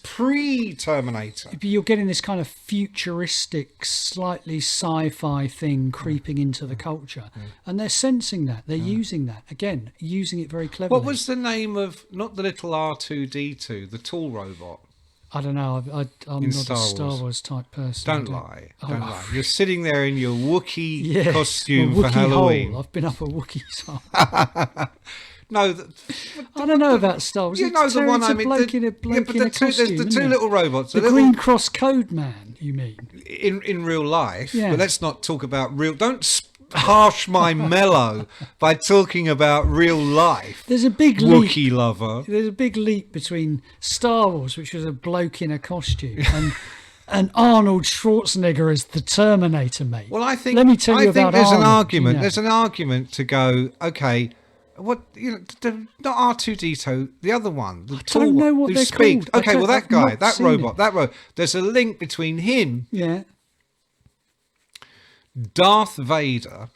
pre-Terminator. You're getting this kind of futuristic, slightly sci-fi thing creeping into the culture, and they're sensing that. They're using that again, using it very cleverly. What was the name of not the little R2D2, the tall robot? I don't know. I'm not a Star Wars type person. Don't lie. You're sitting there in your Wookiee costume for Halloween. Hole. I've been up a Wookiee's hole. No, I don't know about Star Wars. You know the one I mean. There's the two little robots. The Green Cross Code Man, you mean? In real life. Yeah. But let's not talk about real. Don't harsh my mellow by talking about real life. There's a big Wookiee lover. There's a big leap between Star Wars, which was a bloke in a costume, and Arnold Schwarzenegger as the Terminator, mate. Well, I think. Let me tell you about there's Arnold, an argument. There's an argument to go. Okay. What not R2D2, the other one, the tall don't know one, what who they're speaks. called. Okay, well that I've guy, not that seen robot, there's a link between him, yeah, Darth Vader,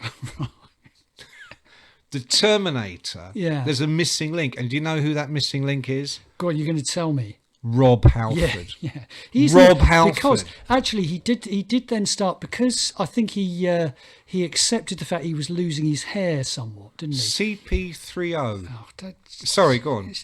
the Terminator. Yeah, there's a missing link, and do you know who that missing link is? God, you're going to tell me. Rob Halford. Yeah. He's Rob Halford. Because actually he did then start, because I think he accepted the fact he was losing his hair somewhat, didn't he? CP30. Oh, sorry, go on.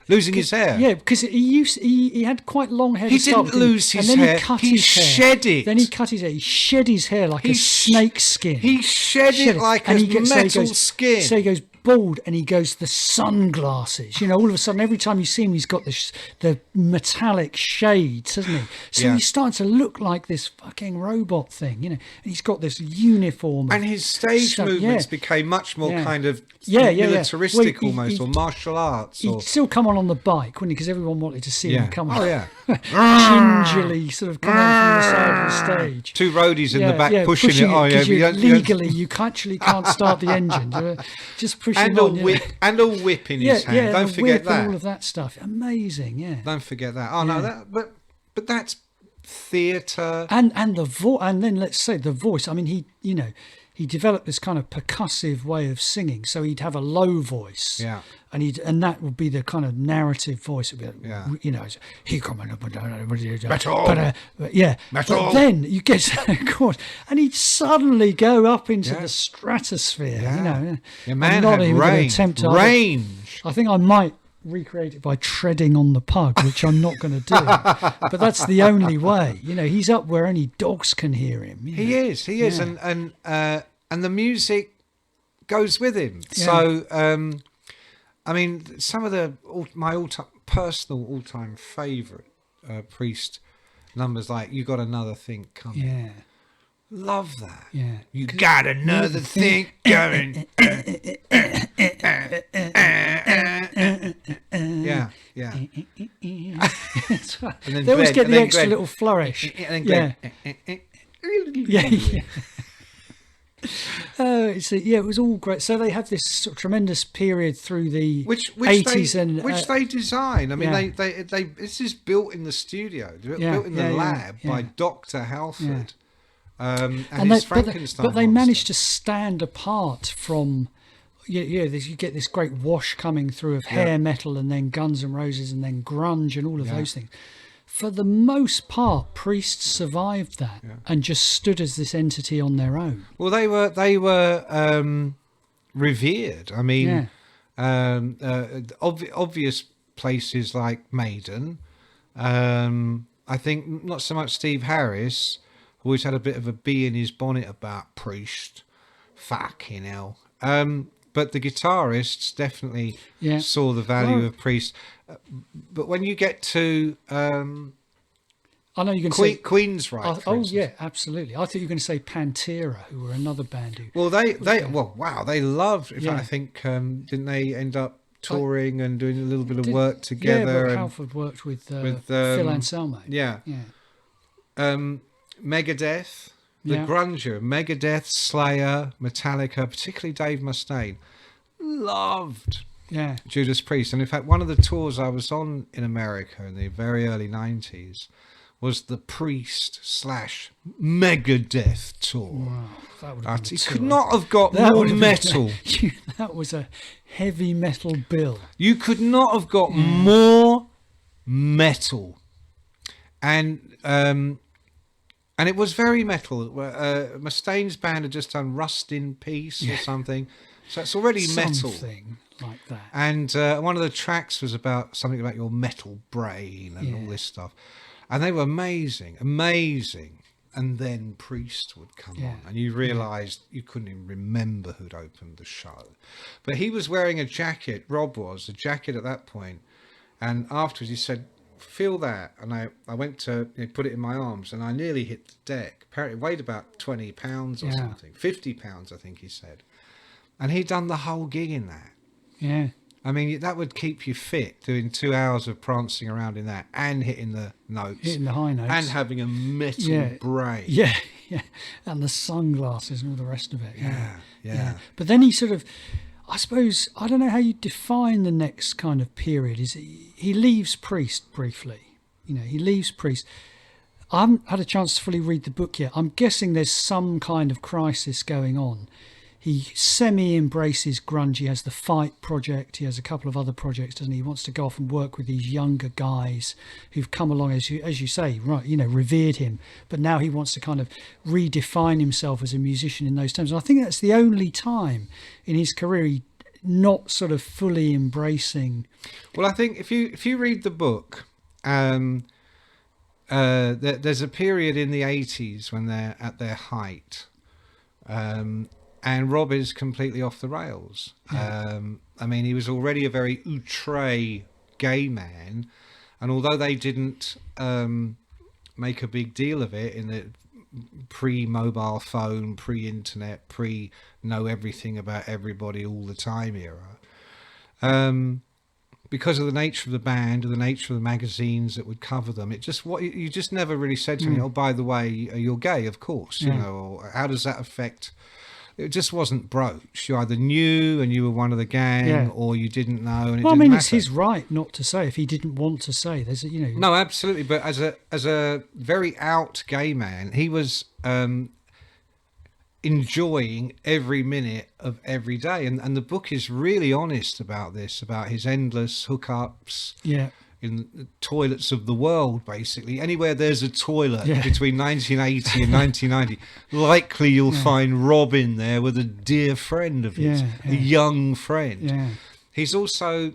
Losing his hair. Yeah, because he had quite long hair. He didn't lose his hair. He shed it. Then he cut his hair. He shed his hair like a snake skin. He shed it like a metal skin. So he goes bald, and he goes the sunglasses. All of a sudden, every time you see him, he's got the metallic shades, hasn't he? So he's starting to look like this fucking robot thing, and he's got this uniform. And his stage movements became much more kind of militaristic almost, or martial arts. He'd still come on the bike, wouldn't he? Because everyone wanted to see him come on. Oh, yeah. Gingerly sort of come on from the side of the stage. Two roadies in the back pushing it. Oh, yeah. Legally, you actually can't start the engine. Just push and him on. And a whip in his hand. Don't forget that. All of that stuff. Amazing, yeah. Don't forget that. Oh, no, but that's theatre. And the voice, and then let's say the voice. I mean, he developed this kind of percussive way of singing. So he'd have a low voice. Yeah. And that would be the kind of narrative voice. It would be, he coming up metal. Yeah. Metal. But then you get, of course, and he'd suddenly go up into the stratosphere. Yeah. Your man not had even range. Attempt to range. I think I might recreate it by treading on the pug, which I'm not going to do. But that's the only way. He's up where only dogs can hear him. He is, and the music goes with him. Yeah. So, I mean, some of my all-time favourite Priest numbers, like "You Got Another Thing Coming." Yeah. Love that. Yeah. You got another thing going. Yeah. They always get the extra little flourish. Yeah, yeah. It was all great. So they had this sort of tremendous period through the which 80s they design. I mean, yeah. they this is built in the studio, Yeah, built in the yeah, yeah, lab by yeah. Dr. Halford, and And his they, Frankenstein. but they monster. managed to stand apart from. You get this great wash coming through of hair metal, and then Guns N' Roses, and then grunge, and all of those things. For the most part, Priest survived that and just stood as this entity on their own. Well, they were revered. I mean, obvious places like Maiden. I think not so much Steve Harris, who always had a bit of a bee in his bonnet about Priest. Fucking hell. But the guitarists definitely saw the value of Priest. But when you get to I know you're going to say Queensryche, oh yeah, absolutely. I thought you were going to say Pantera, who were another band who. Well, they loved. In fact, I think didn't they end up touring and doing a little bit of work together? Yeah, but and Halford worked with Phil Anselmo. Yeah. Megadeth, the grunger, Megadeth, Slayer, Metallica, particularly Dave Mustaine, loved Judas Priest. And in fact, one of the tours I was on in America in the very early 90s was the Priest / Megadeth tour. Wow, that would have been He could not have got more metal. That was a heavy metal bill. You could not have got more metal. And it was very metal. Mustaine's band had just done Rust in Peace or something. So it's already metal. Something like that. And one of the tracks was about something about your metal brain and all this stuff. And they were amazing. And then Priest would come on. And you realised you couldn't even remember who'd opened the show. But he was wearing a jacket, Rob was, a jacket at that point. And afterwards he said, feel that. And I went to put it in my arms and I nearly hit the deck. Apparently it weighed about 20 pounds or something. 50 pounds, I think he said. And he'd done the whole gig in that. Yeah. I mean, that would keep you fit, doing 2 hours of prancing around in that and hitting the notes. Hitting the high notes. And having a metal brain. Yeah, yeah. And the sunglasses and all the rest of it. Yeah. But then he sort of, I suppose, I don't know how you define the next kind of period. Is he leaves Priest briefly. He leaves Priest. I haven't had a chance to fully read the book yet. I'm guessing there's some kind of crisis going on. He semi-embraces grunge. He has the Fight project. He has a couple of other projects, doesn't he? He wants to go off and work with these younger guys who've come along, as you say, right? Revered him. But now he wants to kind of redefine himself as a musician in those terms. And I think that's the only time in his career he not sort of fully embracing. Well, I think if you read the book, there's a period in the 80s when they're at their height. And Rob is completely off the rails. I mean, he was already a very outre gay man. And although they didn't make a big deal of it in the pre-mobile phone, pre-internet, pre-know everything about everybody all the time era, because of the nature of the band or the nature of the magazines that would cover them, you just never really said to me, oh, by the way, you're gay, of course, or how does that affect... It just wasn't broached. You either knew and you were one of the gang, or you didn't know, and it didn't matter. It's his right not to say if he didn't want to say. No, absolutely. But as a very out gay man, he was enjoying every minute of every day, and the book is really honest about this, about his endless hookups. Yeah. In the toilets of the world, basically. Anywhere there's a toilet between 1980 and 1990, likely you'll find Rob in there with a dear friend of his, a young friend. Yeah. He's also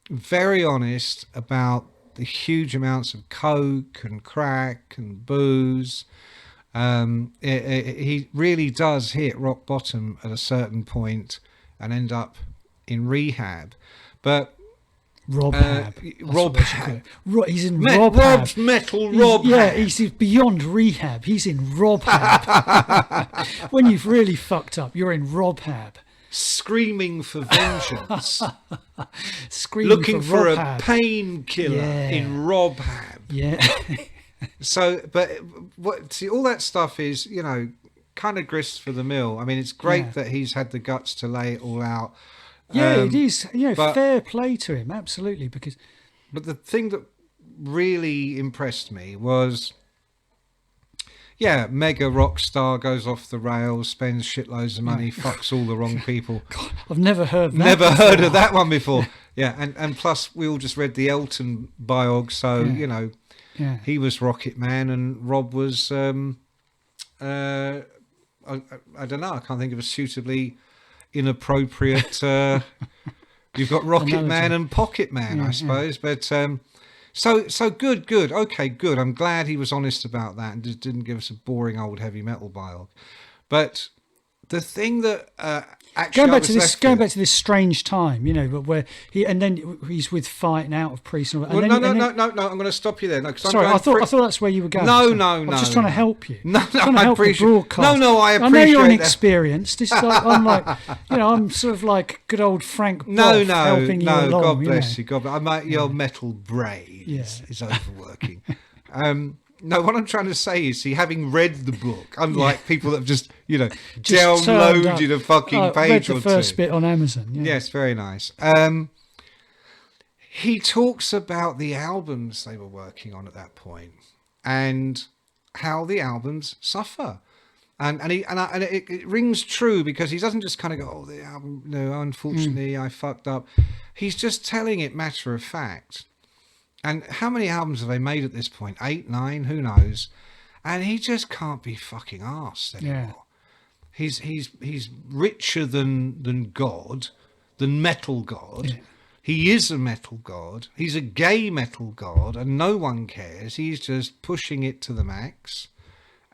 very honest about the huge amounts of coke and crack and booze. He really does hit rock bottom at a certain point and end up in rehab. But Rob Hab. He's in Rob Rob's Hab. metal Rob Hab. He's beyond rehab. He's in Rob Hab. When you've really fucked up, you're in Rob Hab. Screaming for vengeance. Screaming looking for a Hab. painkiller in Rob Hab. Yeah. So, but see, all that stuff is, kind of grist for the mill. I mean, it's great that he's had the guts to lay it all out. Yeah, it is. but- Fair play to him, absolutely. But the thing that really impressed me was, mega rock star goes off the rails, spends shitloads of money, fucks all the wrong people. God, I've never heard that. Never before. heard of that one before. Yeah, and plus we all just read the Elton biog, so he was Rocket Man and Rob was I don't know. I can't think of a suitably inappropriate. You've got Rocket Man and Pocket Man, I suppose. But so good. Okay, good. I'm glad he was honest about that and just didn't give us a boring old heavy metal biog. But the thing that actually going back to this strange time, but where he's with fighting out of Priest. And no. I'm going to stop you there. No, sorry, I thought that's where you were going. No. I'm just trying to help you. No, I appreciate. No, I appreciate. I know you're that. inexperienced. It's like I'm like, I'm sort of like good old Frank. Boff helping you along, God bless you. God, your metal brain is overworking. No, what I'm trying to say is, having read the book, unlike people that have just downloaded a fucking page read the or first two. bit on Amazon. Yeah. Yes, very nice. He talks about the albums they were working on at that point and how the albums suffer. And it rings true because he doesn't just kind of go, oh, the album, unfortunately, I fucked up. He's just telling it matter of fact. And how many albums have they made at this point? 8, 9, who knows? And he just can't be fucking arsed anymore. Yeah. He's richer than God, than metal God. Yeah. He is a metal god. He's a gay metal god, and no one cares. He's just pushing it to the max,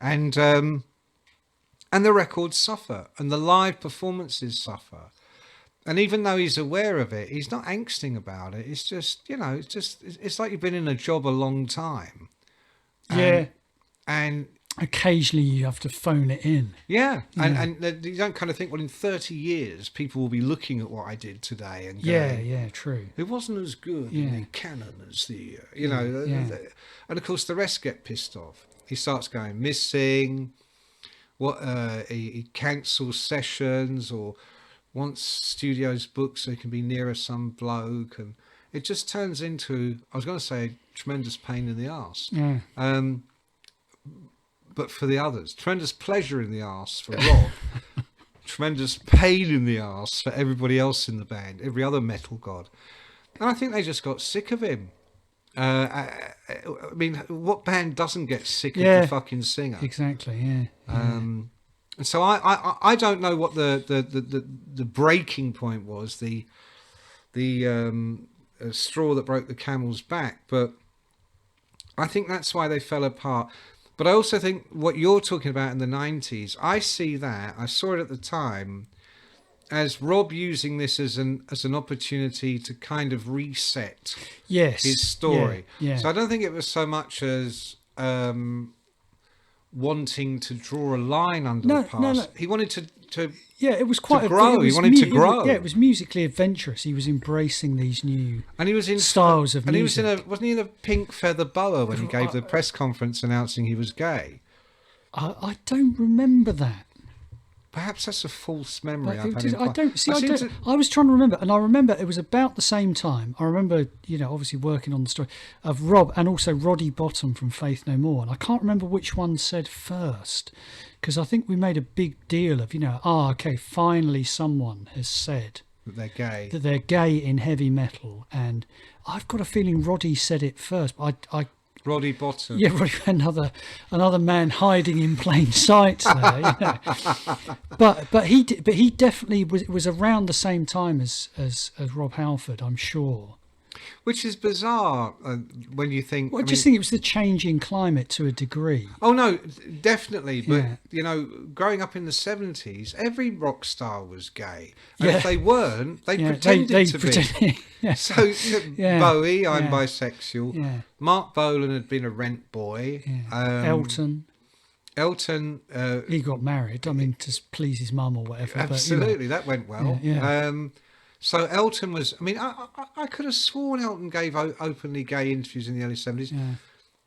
and the records suffer, and the live performances suffer. And even though he's aware of it, he's not angsting about it. It's just, it's like you've been in a job a long time. And occasionally you have to phone it in. Yeah. And you don't kind of think, well, in 30 years, people will be looking at what I did today and going, yeah, true. It wasn't as good in the canon as the, and of course the rest get pissed off. He starts going missing. He cancels sessions or wants studios booked so he can be nearer some bloke, and it just turns into, I was going to say, tremendous pain in the arse. Yeah. But for the others, tremendous pleasure in the arse for Rob, tremendous pain in the arse for everybody else in the band, every other metal god. And I think they just got sick of him. I mean, what band doesn't get sick of the fucking singer? Exactly, yeah. And so I don't know what the breaking point was, the straw that broke the camel's back, but I think that's why they fell apart. But I also think what you're talking about in the 90s, I saw it at the time as Rob using this as an opportunity to kind of reset his story. Yeah. So I don't think it was so much as wanting to draw a line under the past. No. He wanted to it was quite to grow. He wanted to grow. It was musically adventurous. He was embracing these new styles of music. Wasn't he in a pink feather boa when he gave the press conference announcing he was gay? I don't remember that. Perhaps that's a false memory. I was trying to remember, and I remember it was about the same time. I remember, obviously working on the story of Rob and also Roddy Bottom from Faith No More, and I can't remember which one said first, because I think we made a big deal of, finally someone has said that they're gay. That they're gay in heavy metal, and I've got a feeling Roddy said it first. But Roddy Bottom. Yeah, another man hiding in plain sight there. But he definitely was around the same time as Rob Halford, I'm sure. Which is bizarre when you think. Well, I just think it was the changing climate to a degree. Oh no, definitely. But growing up in the 70s, every rock star was gay, and if they weren't, they pretended to be. Yeah. So Bowie, I'm bisexual. Yeah. Mark Bolan had been a rent boy. Yeah. Elton, he got married. I mean, to please his mum or whatever. Absolutely, that went well. Yeah. So Elton was. I mean, I could have sworn Elton gave openly gay interviews in the early 70s. Yeah.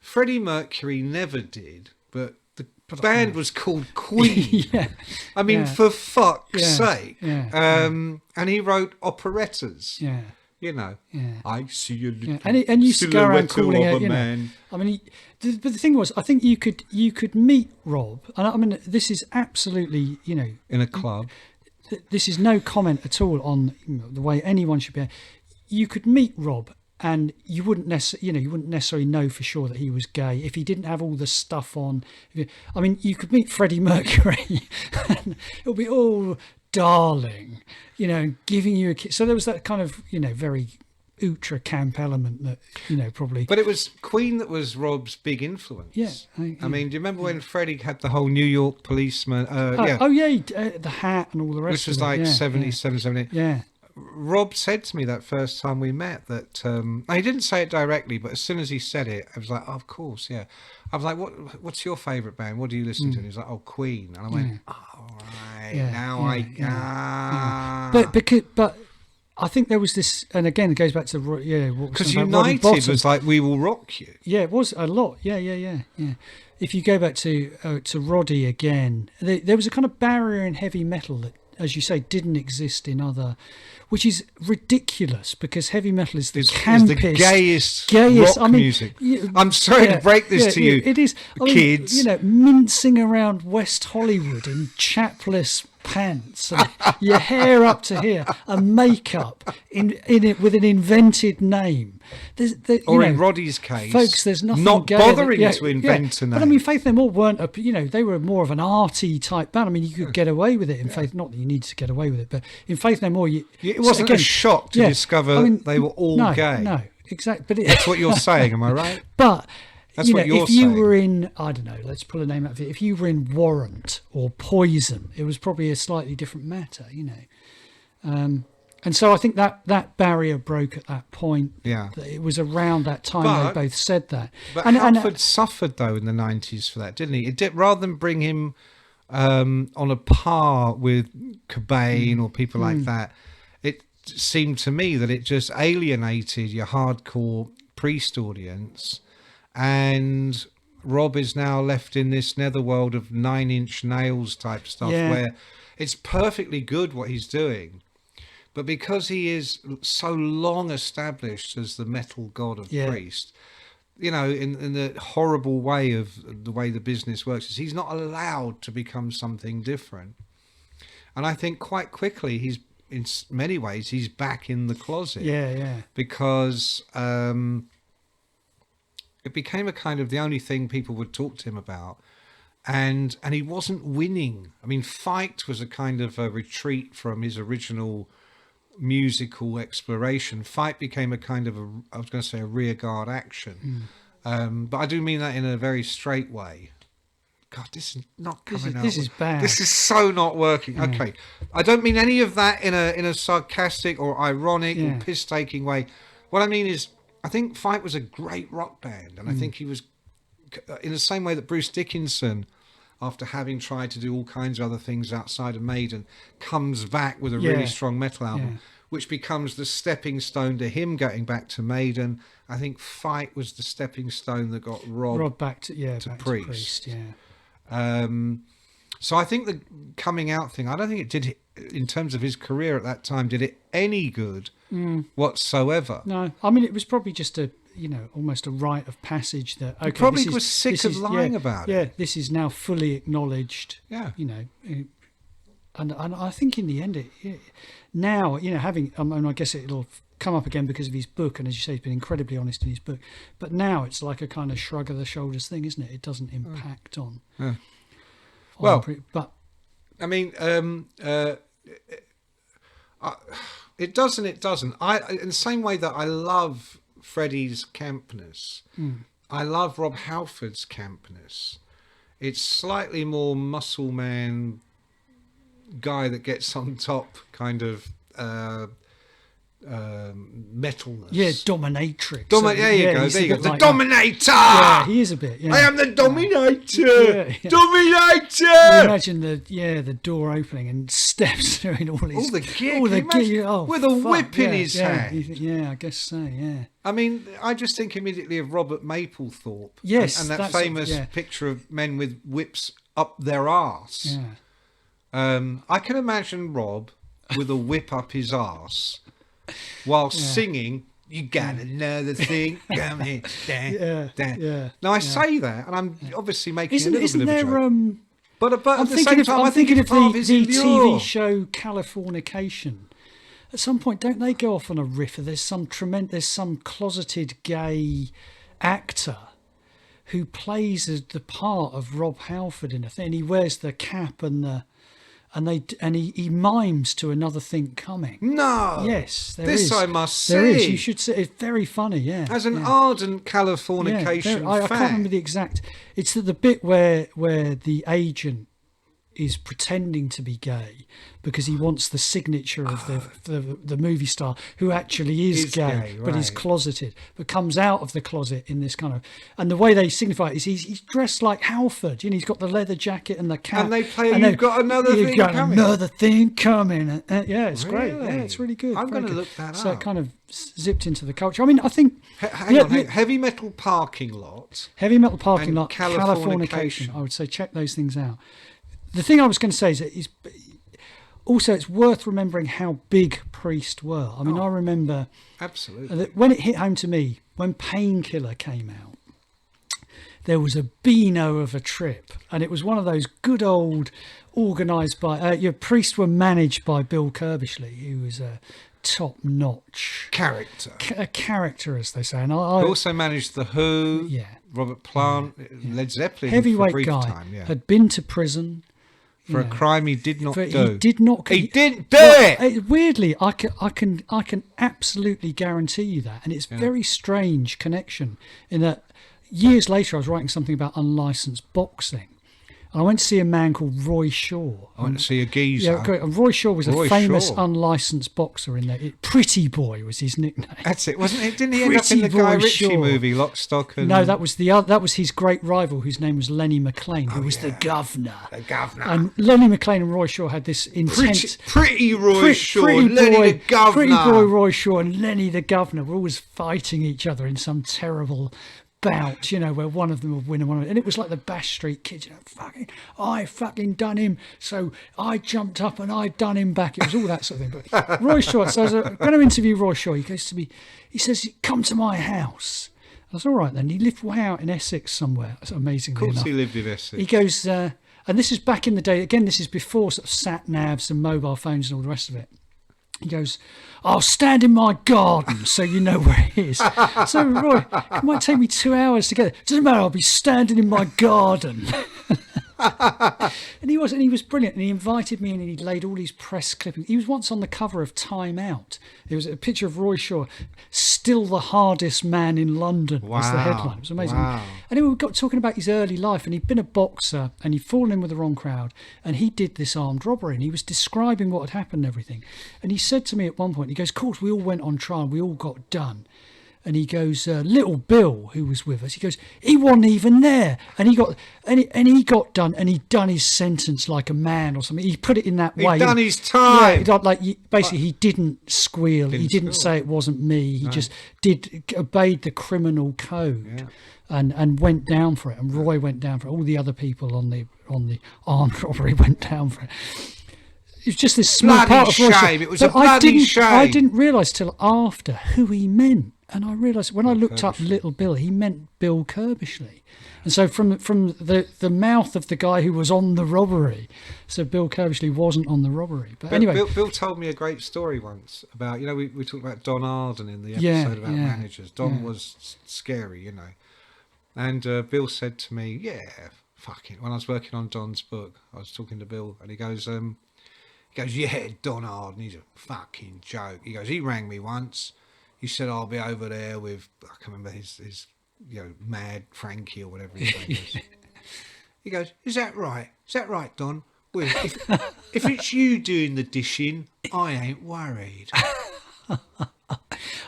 Freddie Mercury never did, but the band was called Queen. Yeah. I mean, Yeah. for fuck's Yeah. sake. Yeah. And he wrote operettas. Yeah. You know, Yeah. I see a little And he used to go around calling silhouette it, of you a know, man. I mean, but the thing was, I think you could meet Rob, and I mean, this is absolutely, you know, In a club. this is no comment at all on, you know, the way anyone should be. You could meet Rob, and you wouldn't necessarily know for sure that he was gay if he didn't have all the stuff on. I mean, you could meet Freddie Mercury, and it'll be all darling, you know, giving you a kiss. So there was that kind of, you know, very ultra camp element that, you know, probably. But it was Queen that was Rob's big influence. Yeah. I mean, do you remember when Freddie had the whole New York policeman? The hat and all the rest Which was of it. like Yeah, 77, 78. Yeah. Rob said to me that first time we met that he didn't say it directly, but as soon as he said it, I was like, oh, of course, yeah. I was like, what's your favourite band? What do you listen to? And he was like, oh, Queen. And I went, oh, right, Yeah, now yeah. But I think there was this, and again, it goes back to because United was like, we will rock you. Yeah, it was a lot. Yeah. If you go back to Roddy again, there was a kind of barrier in heavy metal that, as you say, didn't exist in other, which is ridiculous because heavy metal is the campest, gayest rock music. I'm sorry to break this to you, it is, kids. You know, mincing around West Hollywood in chapless pants, and your hair up to here, and makeup in it with an invented name. In Roddy's case, folks, there's nothing not gayer bothering to invent a name. But I mean, Faith No More weren't they were more of an arty type band. I mean, you could get away with it in Faith. Not that you need to get away with it, but in Faith No More, it wasn't a shock to discover they were all gay. No, exactly. But that's what you're saying. Am I right? But that's what you're if you saying. were in, I don't know, let's pull a name out of it. If you were in Warrant or Poison, it was probably a slightly different matter, you know. And so I think that barrier broke at that point. Yeah. It was around that time they both said that. But Halford suffered, though, in the 90s for that, didn't he? It did, rather than bring him on a par with Cobain or people like that, it seemed to me that it just alienated your hardcore Priest audience. And Rob is now left in this netherworld of 9 Inch Nails type stuff where it's perfectly good what he's doing. But because he is so long established as the metal god of Priest, you know, in the horrible way of the way the business works, is he's not allowed to become something different. And I think quite quickly in many ways, he's back in the closet. Yeah. Because it became a kind of the only thing people would talk to him about. And he wasn't winning. I mean, Fight was a kind of a retreat from his original musical exploration. Fight became a kind of a rearguard action. But I do mean that in a very straight way. God, this is not coming out. This is bad. This is so not working. Okay. I don't mean any of that in a sarcastic or ironic or piss-taking way. What I mean is, I think Fight was a great rock band, and I think he was, in the same way that Bruce Dickinson, after having tried to do all kinds of other things outside of Maiden, comes back with a really strong metal album, which becomes the stepping stone to him going back to Maiden. I think Fight was the stepping stone that got Rob back to Priest. So I think the coming out thing, I don't think it did, in terms of his career at that time, did it any good whatsoever. No, I mean, it was probably just almost a rite of passage that, okay, he probably was sick of lying about it. Yeah, this is now fully acknowledged. Yeah. You know, and I think in the end, now, you know, I guess it'll come up again because of his book, and as you say, he's been incredibly honest in his book. But now it's like a kind of shrug of the shoulders thing, isn't it? It doesn't impact on. Yeah. But I mean, it does and it doesn't. In the same way that I love Freddie's campness, I love Rob Halford's campness. It's slightly more muscle man guy that gets on top kind of metalness. Yeah, dominatrix. There you go. He's There a you go. bit The like Dominator. that. Yeah, he is a bit. Yeah. I am the Dominator. Yeah. Dominator. You imagine the door opening and steps through in all his All the gear. all the Can you gear. imagine? Oh, with a fuck, whip in yeah, his yeah, hand. Yeah, I guess so. Yeah. I mean, I just think immediately of Robert Mapplethorpe. Yes, and that that's famous yeah. picture of men with whips up their arse. Yeah. I can imagine Rob with a whip up his arse while singing. You got another thing coming. Yeah. Now I say that, and I'm obviously making Isn't a little bit there of a joke. But I'm at the thinking same of time, I'm I think thinking it's of part of the his TV allure. show Californication. At some point, don't they go off on a riff? There's some closeted gay actor who plays the part of Rob Halford in a thing. He wears the cap and he mimes to Another Thing Coming. No. Yes, there this is. I must There is. see. You should see. It's very funny. Yeah. As an yeah. ardent Californication I fan. can't remember the exact. It's the bit where the agent is pretending to be gay because he wants the signature of the movie star who actually is gay, but is right. closeted, but comes out of the closet in this kind of. And the way they signify it is he's dressed like Halford. You know, he's got the leather jacket and the cap. And they play You've Got Another Thing Coming. Another thing coming. Yeah, it's great. Really? Yeah, it's really good. I'm Very going to good. look that So up. it kind of zipped into the culture. I mean, I think Hang on. Heavy Metal Parking Lot. Heavy Metal Parking and Lot, Californication. Californication. I would say check those things out. The thing I was going to say is that also it's worth remembering how big Priest were. I mean, I remember Absolutely. that when it hit home to me, when Painkiller came out, there was a beano of a trip, and it was one of those good old organised by. Priest were managed by Bill Curbishley, who was a top-notch Character. a character, as they say. And He also managed The Who, yeah, Robert Plant, Led Zeppelin for a heavyweight brief guy, time. Yeah. had been to prison. For a crime he did not do. He did not. He didn't do it! Weirdly, I can absolutely guarantee you that, and it's a very strange connection. In that, years later, I was writing something about unlicensed boxing, and I went to see a man called Roy Shaw. I went to see a geezer. Yeah, and Roy Shaw was Roy a famous Shaw. unlicensed boxer in there. Pretty Boy was his nickname. That's it, wasn't it? Didn't he end up in the Pretty Guy Boy Ritchie Shaw. movie, Lock, Stock and... No, that was that was his great rival, whose name was Lenny McLean, who was the governor. The governor. And Lenny McLean and Roy Shaw had this intense. Pretty Roy Shaw, Pretty Lenny boy, the governor. Pretty Boy Roy Shaw and Lenny the governor were always fighting each other in some terrible bout, you know, where one of them would win and one of them, and it was like the Bash Street Kids, you know, I fucking done him, so I jumped up and I done him back. It was all that sort of thing. But Roy Shaw, so I was going to interview Roy Shaw. He goes to me, he says, "Come to my house." I was all right then. He lived way out in Essex somewhere. That's amazingly Of course enough. he lived in Essex. He goes, and this is back in the day. Again, this is before sort of sat navs and mobile phones and all the rest of it. He goes, "I'll stand in my garden so you know where it is." So, Roy, it might take me 2 hours to get there. Doesn't matter, I'll be standing in my garden. And he was brilliant. And he invited me in and he laid all these press clippings. He was once on the cover of Time Out. It was a picture of Roy Shaw, "Still the hardest man in London," was the headline. It was amazing. Wow. And then we got talking about his early life, and he'd been a boxer and he'd fallen in with the wrong crowd, and he did this armed robbery, and he was describing what had happened and everything. And he said to me at one point, he goes, "Of course, we all went on trial, we all got done." And he goes, "Little Bill, who was with us," he goes, "he wasn't even there, and he got done, and he'd done his sentence like a man or something." He put it in that way. He'd done his time. Yeah, basically, he didn't squeal. He didn't say it wasn't me. He just obeyed the criminal code, and went down for it. And Roy went down for it. All the other people on the armed robbery went down for it. It was just this small Bloody part of Roy Shaw. shame. It was a But bloody shame. I didn't realise till after who he meant. And I realised when I looked up Little Bill, he meant Bill Curbishley. And so from the mouth of the guy who was on the robbery, so Bill Curbishley wasn't on the robbery. But anyway. Bill told me a great story once about, you know, we talked about Don Arden in the episode about managers. Don was scary, you know. And Bill said to me, fucking, when I was working on Don's book, I was talking to Bill and he goes, "Yeah, Don Arden, he's a fucking joke." He goes, "He rang me once. He said, I'll be over there with," I can't remember his Mad Frankie or whatever his name is. He goes, Is that right, Don? Well, if it's you doing the dishing, I ain't worried."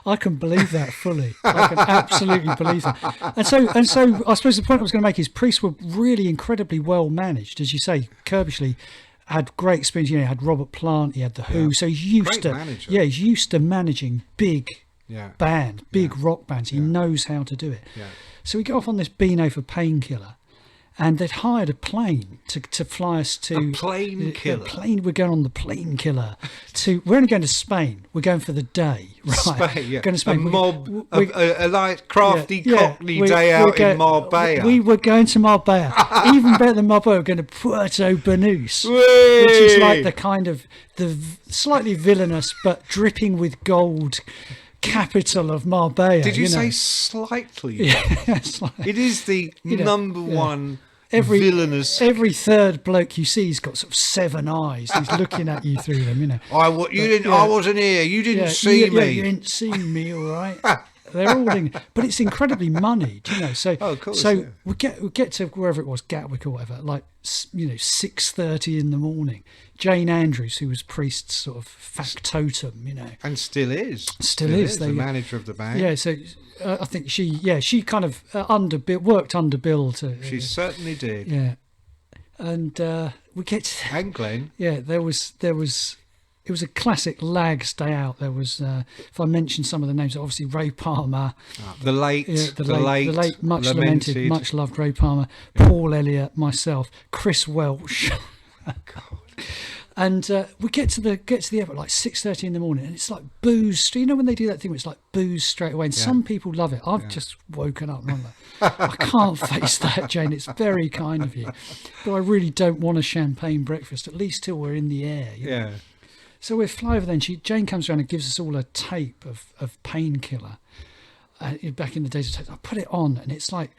I can believe that fully. I can absolutely believe that. And so I suppose the point I was going to make is Priest were really incredibly well managed. As you say, Kirbishley had great experience. You know, he had Robert Plant, he had The Who. So he's used Great manager. he's used to managing big rock bands. He knows how to do it. Yeah. So we go off on this Beano for Painkiller. And they'd hired a plane to fly us to... A plane killer? We're going on the plane killer. We're only going to Spain. We're going for the day. Right? Spain, yeah. Going to Spain. A light, crafty Cockney day out in Marbella. We were going to Marbella. Even better than Marbella, we're going to Puerto Banús, which is like the kind of... the slightly villainous but dripping with gold... capital of Marbella. Did you say slightly? Yeah, slightly. It is the number one villainous. Every third bloke you see, he's got sort of 7 eyes. He's looking at you through them. You know. I wasn't here. You didn't see me. You didn't see me. All right. They're all but it's incredibly moneyed, you know. So, we get to wherever it was, Gatwick or whatever, like 6:30 in the morning. Jane Andrews, who was Priest's sort of factotum, you know, and still is the manager of the band. Yeah, so I think she kind of worked under Bill to. She certainly did. Yeah, and we get to, and Glenn. Yeah, there was. It was a classic Lags day out. There was, if I mention some of the names, obviously Ray Palmer, the late, much lamented, much loved Ray Palmer, Paul Elliott, myself, Chris Welch. God. And we get to the airport like 6:30 in the morning, and it's like booze. You know when they do that thing where it's like booze straight away, and some people love it. I've just woken up and I'm like, I can't face that, Jane. It's very kind of you, but I really don't want a champagne breakfast, at least till we're in the air. You know? So we fly over then. Jane comes around and gives us all a tape of Painkiller. Back in the days of tape, I put it on, and it's like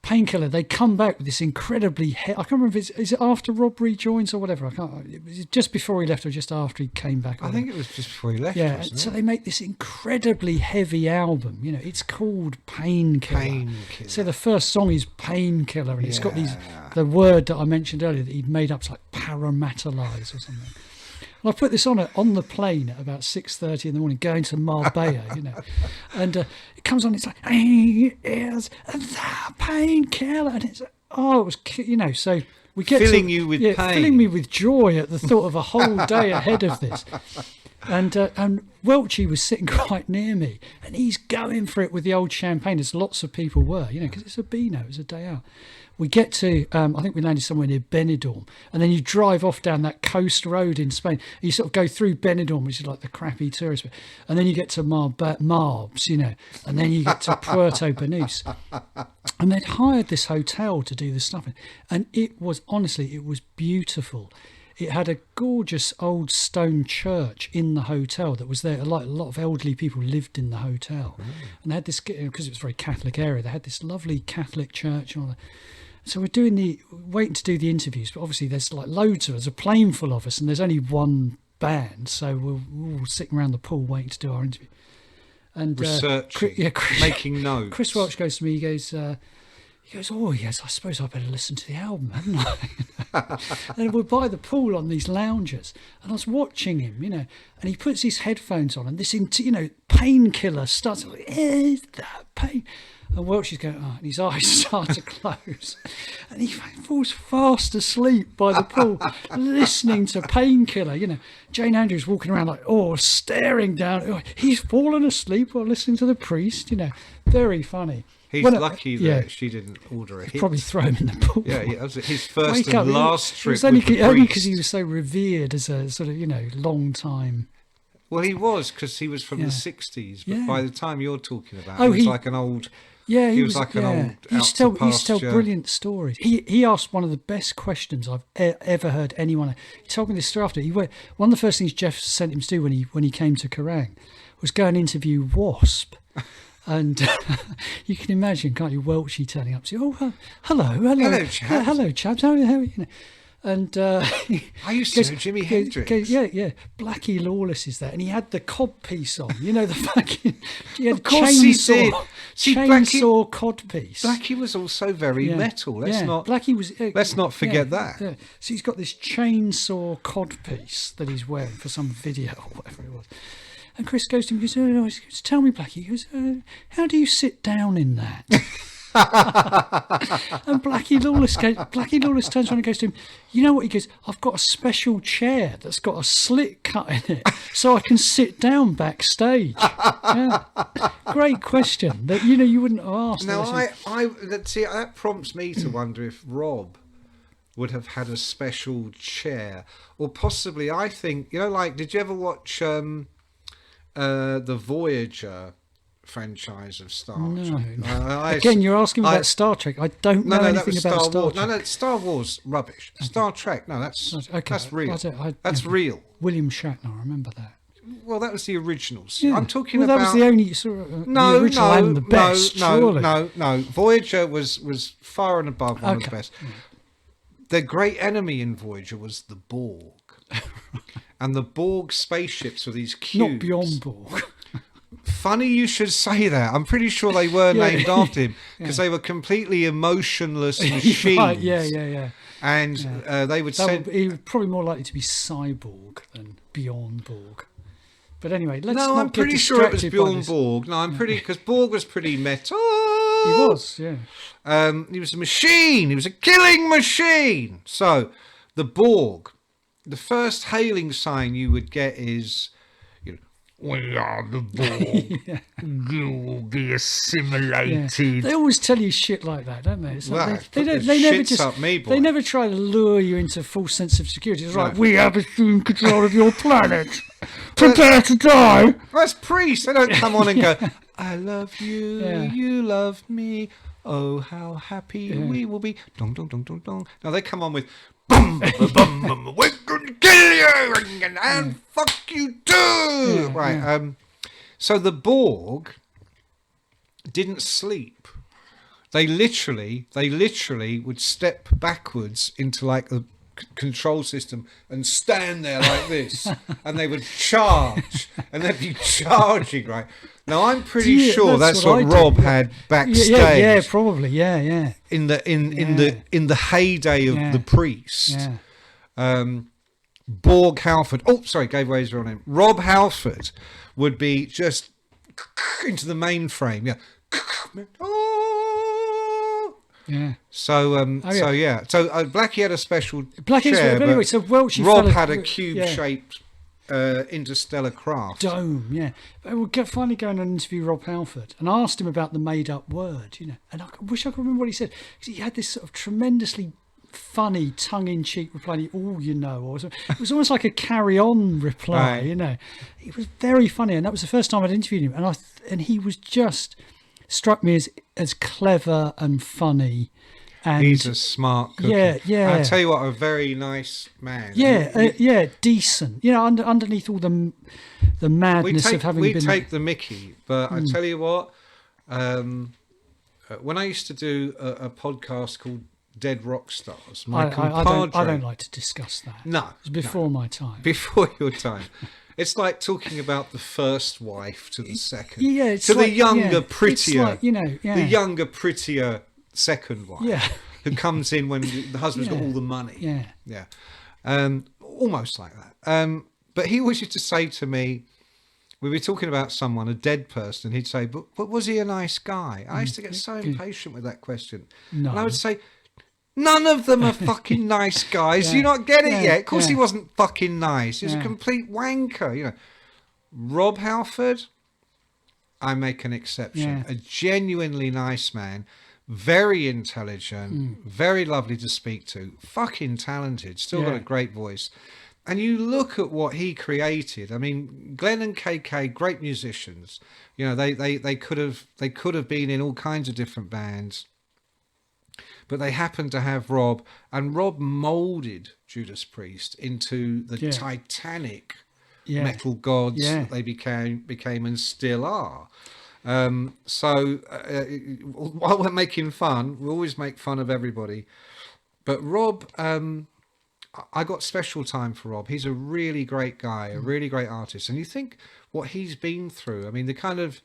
Painkiller. They come back with this incredibly. I can't remember if is it after Rob rejoins or whatever. I can't. It was just before he left or just after he came back. I think it was just before he left. Yeah. So they make this incredibly heavy album. You know, it's called Painkiller. So the first song is Painkiller, and it's got the word that I mentioned earlier that he'd made up. It's like parametallize or something. And I put this on the plane at about 6:30 in the morning, going to Marbella, you know, and it comes on. It's like, "He is the Painkiller," and it's it was, you know. So we get filling you with pain, filling me with joy at the thought of a whole day ahead of this. And Welchie was sitting quite near me, and he's going for it with the old champagne, as lots of people were, you know, because it's a Beano, it's a day out. We get to, I think we landed somewhere near Benidorm, and then you drive off down that coast road in Spain. You sort of go through Benidorm, which is like the crappy tourist bit, and then you get to Marbs, you know, and then you get to Puerto Banús. And they'd hired this hotel to do the stuff, and it was beautiful. It had a gorgeous old stone church in the hotel that was there. Like a lot of elderly people lived in the hotel, and they had this, because it was a very Catholic area. They had this lovely Catholic church and all that. So we're waiting to do the interviews, but obviously there's like loads of us, a plane full of us, and there's only one band, so we're all sitting around the pool waiting to do our interview. And research, making notes. Chris Welch goes to me. He goes, "Oh yes, I suppose I better listen to the album, hadn't I?" And we're by the pool on these loungers, and I was watching him, you know, and he puts his headphones on, and this, you know, Painkiller starts. Is that pain? And Welch is going, and his eyes start to close, and he falls fast asleep by the pool, listening to Painkiller. You know, Jane Andrews walking around like, staring down. He's fallen asleep while listening to the Priest. You know, very funny. He's lucky that she didn't order a hit. Probably throw him in the pool. Yeah, that was his first and last trip. It was only because he was so revered as a sort of, you know, long time. Well, he was, because he was from the 60s, but by the time you're talking about, he was like an old. Yeah, he was like an old. He used to tell brilliant stories. He asked one of the best questions I've ever heard anyone. He told me this story after. One of the first things Jeff sent him to do when he came to Kerrang was go and interview Wasp. And you can imagine, can't you, Welchie turning up, saying, hello, chaps, how are you? Know? And I used to know Jimi Hendrix. Yeah. Blackie Lawless is there, and he had the cod piece on. You know, the fucking he had of course chainsaw, he did. Chainsaw cod piece. Blackie was also very metal. Let's not forget that. Yeah. So he's got this chainsaw cod piece that he's wearing for some video or whatever it was. And Chris goes to him, he goes, oh, he goes, tell me, Blackie, he goes, how do you sit down in that? And Blackie Lawless turns around and goes to him, you know what? He goes, I've got a special chair that's got a slit cut in it so I can sit down backstage. Yeah. Great question that, you wouldn't have asked. Now, that prompts me to wonder if Rob would have had a special chair, or possibly, I think, like, did you ever watch the Voyager franchise of Star Trek? Again, you're asking me about Star Trek. I don't know anything about Star Trek. No, Star Wars, rubbish. Okay. Star Trek, no, that's real. That's real. William Shatner, I remember that. Well, that was the originals. Yeah. I'm talking about... that was the only sort of the original and the best, surely. No. Voyager was far and above one of the best. Yeah. The great enemy in Voyager was the Borg. And the Borg spaceships were these cubes. Not Beyond Borg. Funny you should say that. I'm pretty sure they were named after him, because they were completely emotionless machines. Right, yeah. And they would send... He was probably more likely to be Cyborg than Beyond Borg. But anyway, let's No, not I'm pretty get sure it was distracted Beyond Borg. No, I'm pretty... Because Borg was pretty meta. He was, yeah. He was a machine. He was a killing machine. So, the Borg, the first hailing sign you would get is... We are the Borg. You will be assimilated. Yeah. They always tell you shit like that, don't they? It's like they never try to lure you into a false sense of security. It's like, we have assumed control of your planet. Prepare to die. That's Priest. They don't come on and go, I love you, you love me. Oh, how happy we will be. Dong, dong, dong, dong, dong. Now they come on with, bum, bum, bum, bum, we're going to kill you and fuck you too. Right. So the Borg didn't sleep. They literally would step backwards into like the control system and stand there like this, and they would charge, and they'd be charging. Right. Now I'm pretty sure that's what Rob had backstage. Yeah, probably. Yeah. In the heyday of the Priest. Yeah. Borg Halford. Oh, sorry, gave away his real name. Rob Halford would be just into the mainframe. Yeah. Yeah. So Blackie had a special chair, anyway, so Welsh Rob had a cube-shaped interstellar craft. Dome, yeah. But we're finally going on and interview Rob Halford, and I asked him about the made-up word, and I wish I could remember what he said, because he had this sort of tremendously funny, tongue-in-cheek reply, all you know, or something. It was almost like a carry-on reply, right. It was very funny, and that was the first time I'd interviewed him, and he was just struck me as clever and funny. And he's a smart cookie. Yeah. I'll tell you what, a very nice man. Yeah, decent. Underneath all the madness of having been... We take the mickey, but I tell you what, when I used to do a podcast called Dead Rock Stars, my compadre... I don't like to discuss that. No. It was before my time. Before your time. It's like talking about the first wife to the second. Yeah, to the younger, prettier... the younger, prettier second wife. Yeah. Who comes in when the husband's got all the money. Yeah. Almost like that. But he always used to say to me, we were talking about someone, a dead person, he'd say, but was he a nice guy? I used to get so impatient with that question. No. And I would say, none of them are fucking nice guys. Do you not get it yet? Of course he wasn't fucking nice. He was a complete wanker. Rob Halford, I make an exception. A genuinely nice man. Very intelligent, very lovely to speak to, fucking talented, still got a great voice. And you look at what he created. I mean, Glenn and KK, great musicians. They could have been in all kinds of different bands, but they happened to have Rob, and Rob molded Judas Priest into the titanic metal gods that they became and still are. While we're making fun, we always make fun of everybody, but Rob, I got special time for Rob. He's a really great guy, a really great artist. And you think what he's been through, I mean, the kind of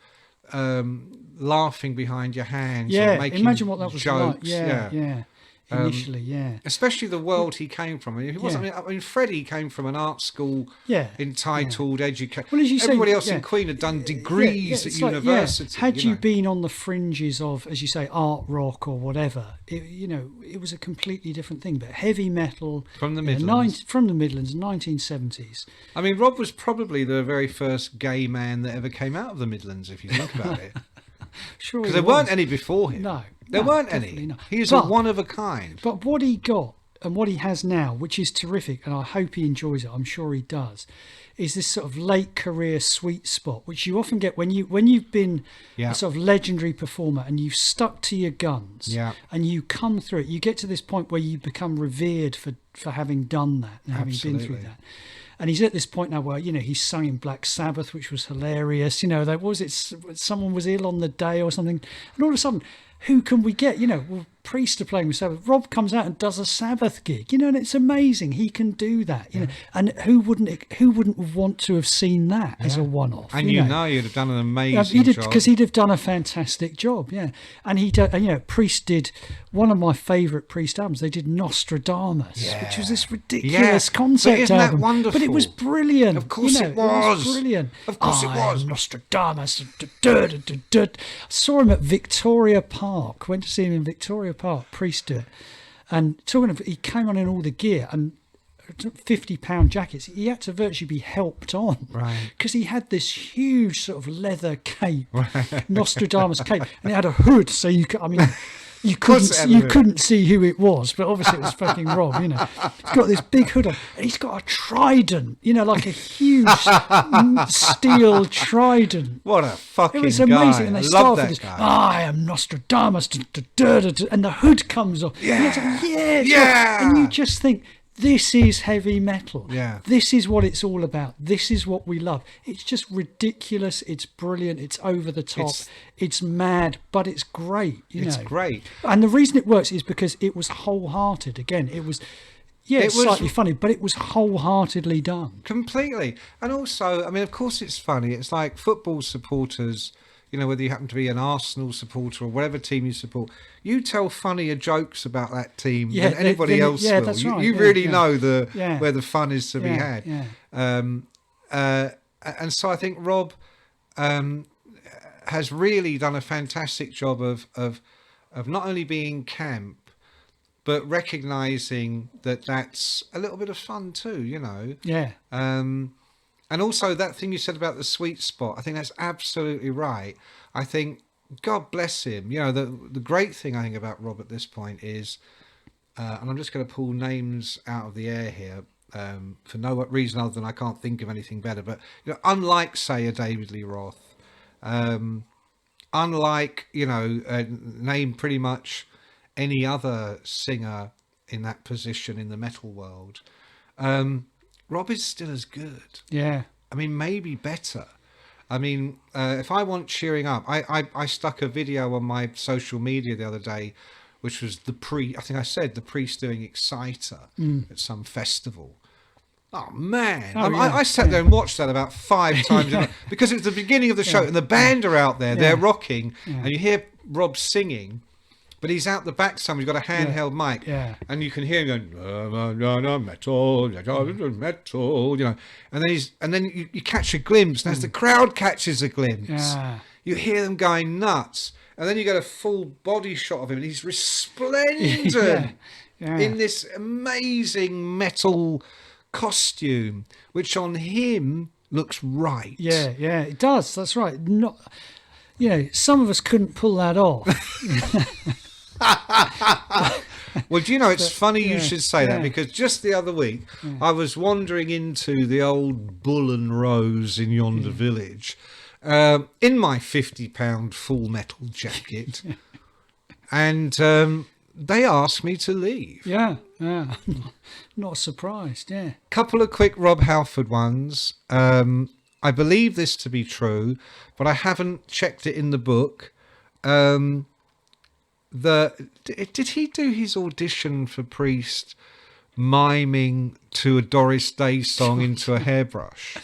laughing behind your hands, or making imagine what that was jokes. like. Yeah. initially, yeah. Especially the world he came from. I mean, he wasn't. Yeah. I mean, Freddie came from an art school, Yeah, entitled, educated. Well, as you say, everybody else yeah. in Queen had done degrees at it's like, university. Had you know. been on the fringes of, as you say, art rock or whatever, it was a completely different thing. But heavy metal From the in Midlands. from the Midlands, 1970s. I mean, Rob was probably the very first gay man that ever came out of the Midlands, if you think about it. Sure, Because he there weren't was. any before him. No, There no, weren't definitely any. not. He's But- a one of a kind. But what he got and what he has now, which is terrific, and I hope he enjoys it, I'm sure he does, is this sort of late career sweet spot, which you often get when you've been Yeah. a sort of legendary performer and you've stuck to your guns, Yeah. and you come through it. You get to this point where you become revered for having done that and having been through Absolutely. that. And he's at this point now where, he's sung in Black Sabbath, which was hilarious. What was it? Someone was ill on the day or something. And all of a sudden, who can we get? Well, Priest are playing with Sabbath. Rob comes out and does a Sabbath gig, and it's amazing. He can do that, And who wouldn't want to have seen that as a one-off? And you'd have done an amazing job. Because he'd have done a fantastic job, yeah. And Priest did one of my favourite Priest albums. They did Nostradamus, which was this ridiculous concept But isn't that album. wonderful? But it was brilliant. Of course it was. brilliant. Of course it was. Nostradamus. I saw him at Victoria Park. Went to see him in Victoria Park. Priest did. And talking of, he came on in all the gear and £50 jackets. He had to virtually be helped on, Right. Because he had this huge sort of leather cape, Nostradamus cape, and it had a hood, so you could, you course it had a hood. couldn't see who it was, but obviously it was fucking Rob. He's got this big hood on, and he's got a trident, like a huge steel trident. What a fucking It was guy. amazing, and I they love start with that this. guy. I am Nostradamus, and the hood comes off. Yeah. Yeah, and you just think, this is heavy metal. Yeah. This is what it's all about. This is what we love. It's just ridiculous. It's brilliant. It's over the top. It's mad, but it's great. It's great. And the reason it works is because it was wholehearted. Again, it was. Yeah, it's slightly funny, but it was wholeheartedly done. Completely. And also, of course it's funny. It's like football supporters, whether you happen to be an Arsenal supporter or whatever team you support, you tell funnier jokes about that team than anybody else will. That's right. You really know where the fun is to be Yeah, had. yeah. And so I think Rob has really done a fantastic job of not only being camp, but recognising that that's a little bit of fun too, Yeah. And also that thing you said about the sweet spot, I think that's absolutely right. I think, God bless him. The great thing I think about Rob at this point is, and I'm just going to pull names out of the air here for no reason other than I can't think of anything better. But unlike, say, a David Lee Roth, unlike name pretty much any other singer in that position in the metal world, Rob is still as good. Yeah. Maybe better. If I want cheering up, I stuck a video on my social media the other day, which was the Priest doing Exciter at some festival. Oh man! I sat there and watched that about 5 times because it was the beginning of the show and the band are out there, they're rocking, and you hear Rob singing. But he's out the back somewhere, he's got a handheld mic. Yeah. And you can hear him going, metal, metal, and then you catch a glimpse, and as the crowd catches a glimpse, you hear them going nuts. And then you get a full body shot of him, and he's resplendent in this amazing metal costume, which on him looks right. Yeah, it does. That's right. Not, some of us couldn't pull that off. Well, it's funny you should say that, because just the other week I was wandering into the old Bull and Rose in yonder village in my £50 full metal jacket and they asked me to leave. Yeah. Not surprised, yeah. Couple of quick Rob Halford ones. I believe this to be true, but I haven't checked it in the book. Did he do his audition for Priest miming to a Doris Day song into a hairbrush?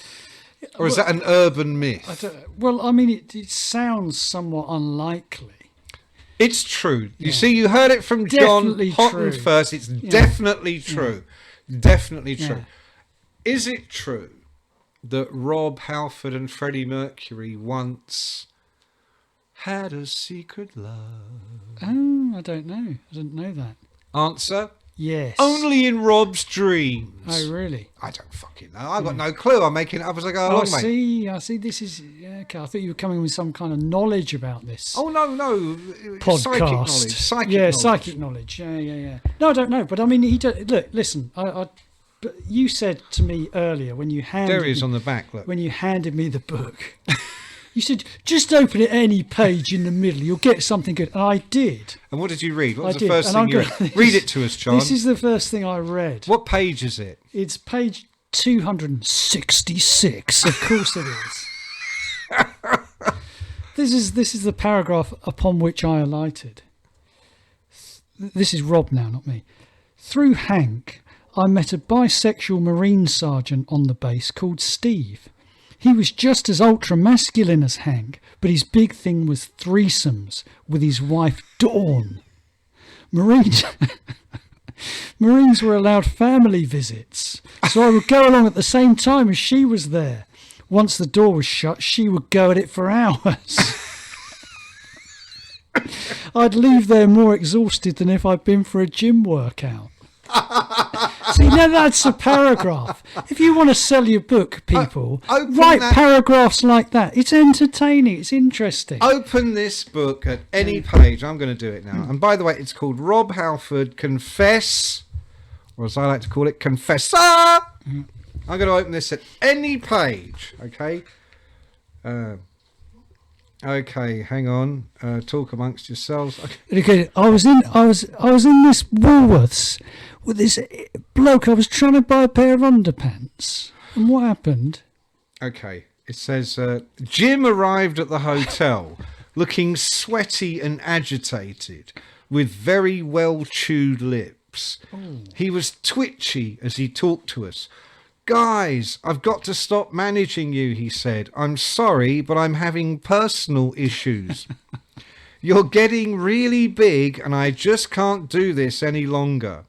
Or is that an urban myth? Well, it sounds somewhat unlikely. It's true. You see, you heard it from Definitely John Houghton true. first. It's definitely true. Definitely true. Is it true that Rob Halford and Freddie Mercury once had a secret love? Oh, I don't know. I didn't know that. Answer: Yes. only in Rob's dreams. Oh, really? I don't fucking know. I've got no clue. I'm making it up as I go along, mate. I see. This is okay. I thought you were coming with some kind of knowledge about this. Oh, no. Podcast. Psychic knowledge. Psychic knowledge. Yeah. No, I don't know. But I mean, look, listen. But you said to me earlier when you handed There he is on the back, look. when you handed me the book, you said just open it any page in the middle. You'll get something good. And I did. And what did you read? What was I the did. first And thing I'm you gonna- read? Read it to us, John. This is the first thing I read. What page is it? It's page 266. Of course it is. This is the paragraph upon which I alighted. This is Rob now, not me. Through Hank, I met a bisexual Marine sergeant on the base called Steve. He was just as ultra-masculine as Hank, but his big thing was threesomes with his wife Dawn. Marines were allowed family visits, so I would go along at the same time as she was there. Once the door was shut, she would go at it for hours. I'd leave there more exhausted than if I'd been for a gym workout. See, now that's a paragraph. If you want to sell your book, people, write paragraphs like that. It's entertaining. It's interesting. Open this book at any page. I'm going to do it now. And by the way, it's called Rob Halford Confess, or as I like to call it, Confessor. I'm going to open this at any page. Okay. Okay, hang on. Talk amongst yourselves. Okay, I was in this Woolworths with this bloke. I was trying to buy a pair of underpants, and what happened? Okay, it says Jim arrived at the hotel looking sweaty and agitated, with very well chewed lips. He was twitchy as he talked to us. Guys, I've got to stop managing you, he said. I'm sorry, but I'm having personal issues. You're getting really big, and I just can't do this any longer.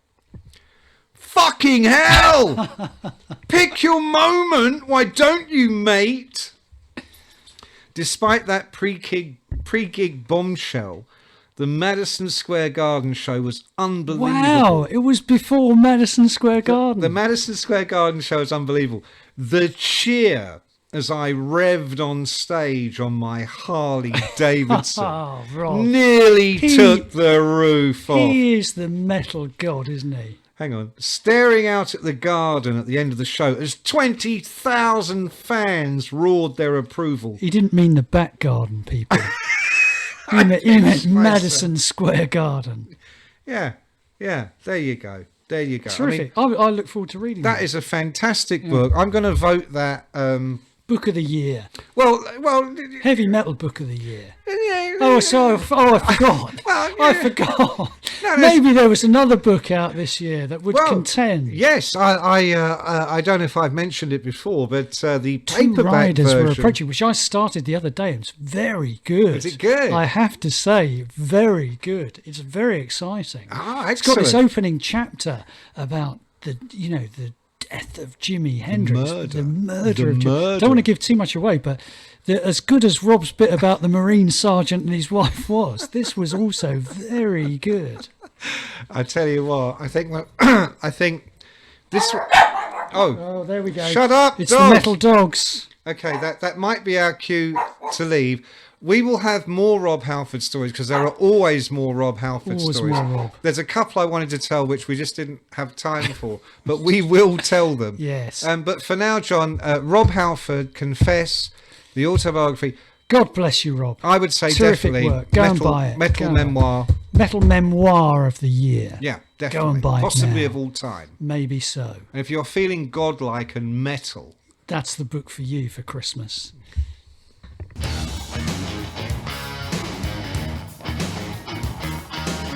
Fucking hell! Pick your moment, why don't you, mate? Despite that pre-gig bombshell, the Madison Square Garden show was unbelievable. Wow, it was before Madison Square Garden. The Madison Square Garden show is unbelievable. The cheer as I revved on stage on my Harley Davidson Oh, Rob. nearly took the roof off. He is the metal god, isn't he? Hang on. Staring out at the garden at the end of the show as 20,000 fans roared their approval. He didn't mean the back garden, people. He meant Madison Square Garden. Yeah. There you go. Terrific. I look forward to reading that. That is a fantastic book. I'm going to vote that. Book of the Year. Well. Heavy Metal Book of the Year. Yeah, I forgot. Well, I forgot. No, Maybe there was another book out this year that would contend. Yes, I don't know if I've mentioned it before, but the Two paperback Riders version. Were approaching, which I started the other day. It's very good. Is it good? I have to say, very good. It's very exciting. Ah, It's got this excellent. opening chapter about the death of Jimi Hendrix, the murder of Jimi. I don't want to give too much away, but as good as Rob's bit about the Marine sergeant and his wife was, this was also very good. I tell you what, I think this. Oh, there we go. Shut up, It's dog. the Metal Dogs. Okay, that might be our cue to leave. We will have more Rob Halford stories because there are always more Rob Halford Always stories. more Rob. There's a couple I wanted to tell which we just didn't have time for, but we will tell them. Yes. But for now, John, Rob Halford, Confess, the autobiography. God bless you, Rob. I would say Terrific definitely work. Go and buy it. Metal Go. memoir. Metal memoir of the year. Yeah, definitely. Go and buy it Possibly now. of all time. Maybe so. And if you're feeling godlike and metal, That's the book for you for Christmas.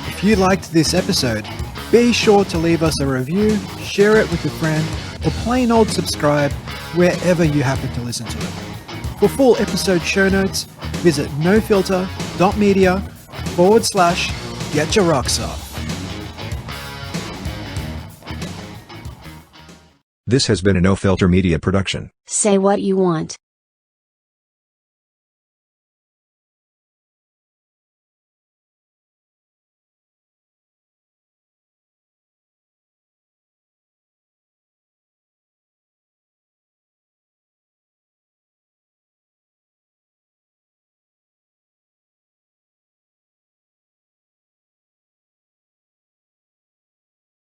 If you liked this episode, be sure to leave us a review, share it with a friend, or plain old subscribe wherever you happen to listen to it. For full episode show notes, visit nofilter.media Getcha Rocks Off. This has been a No Filter Media production. Say what you want.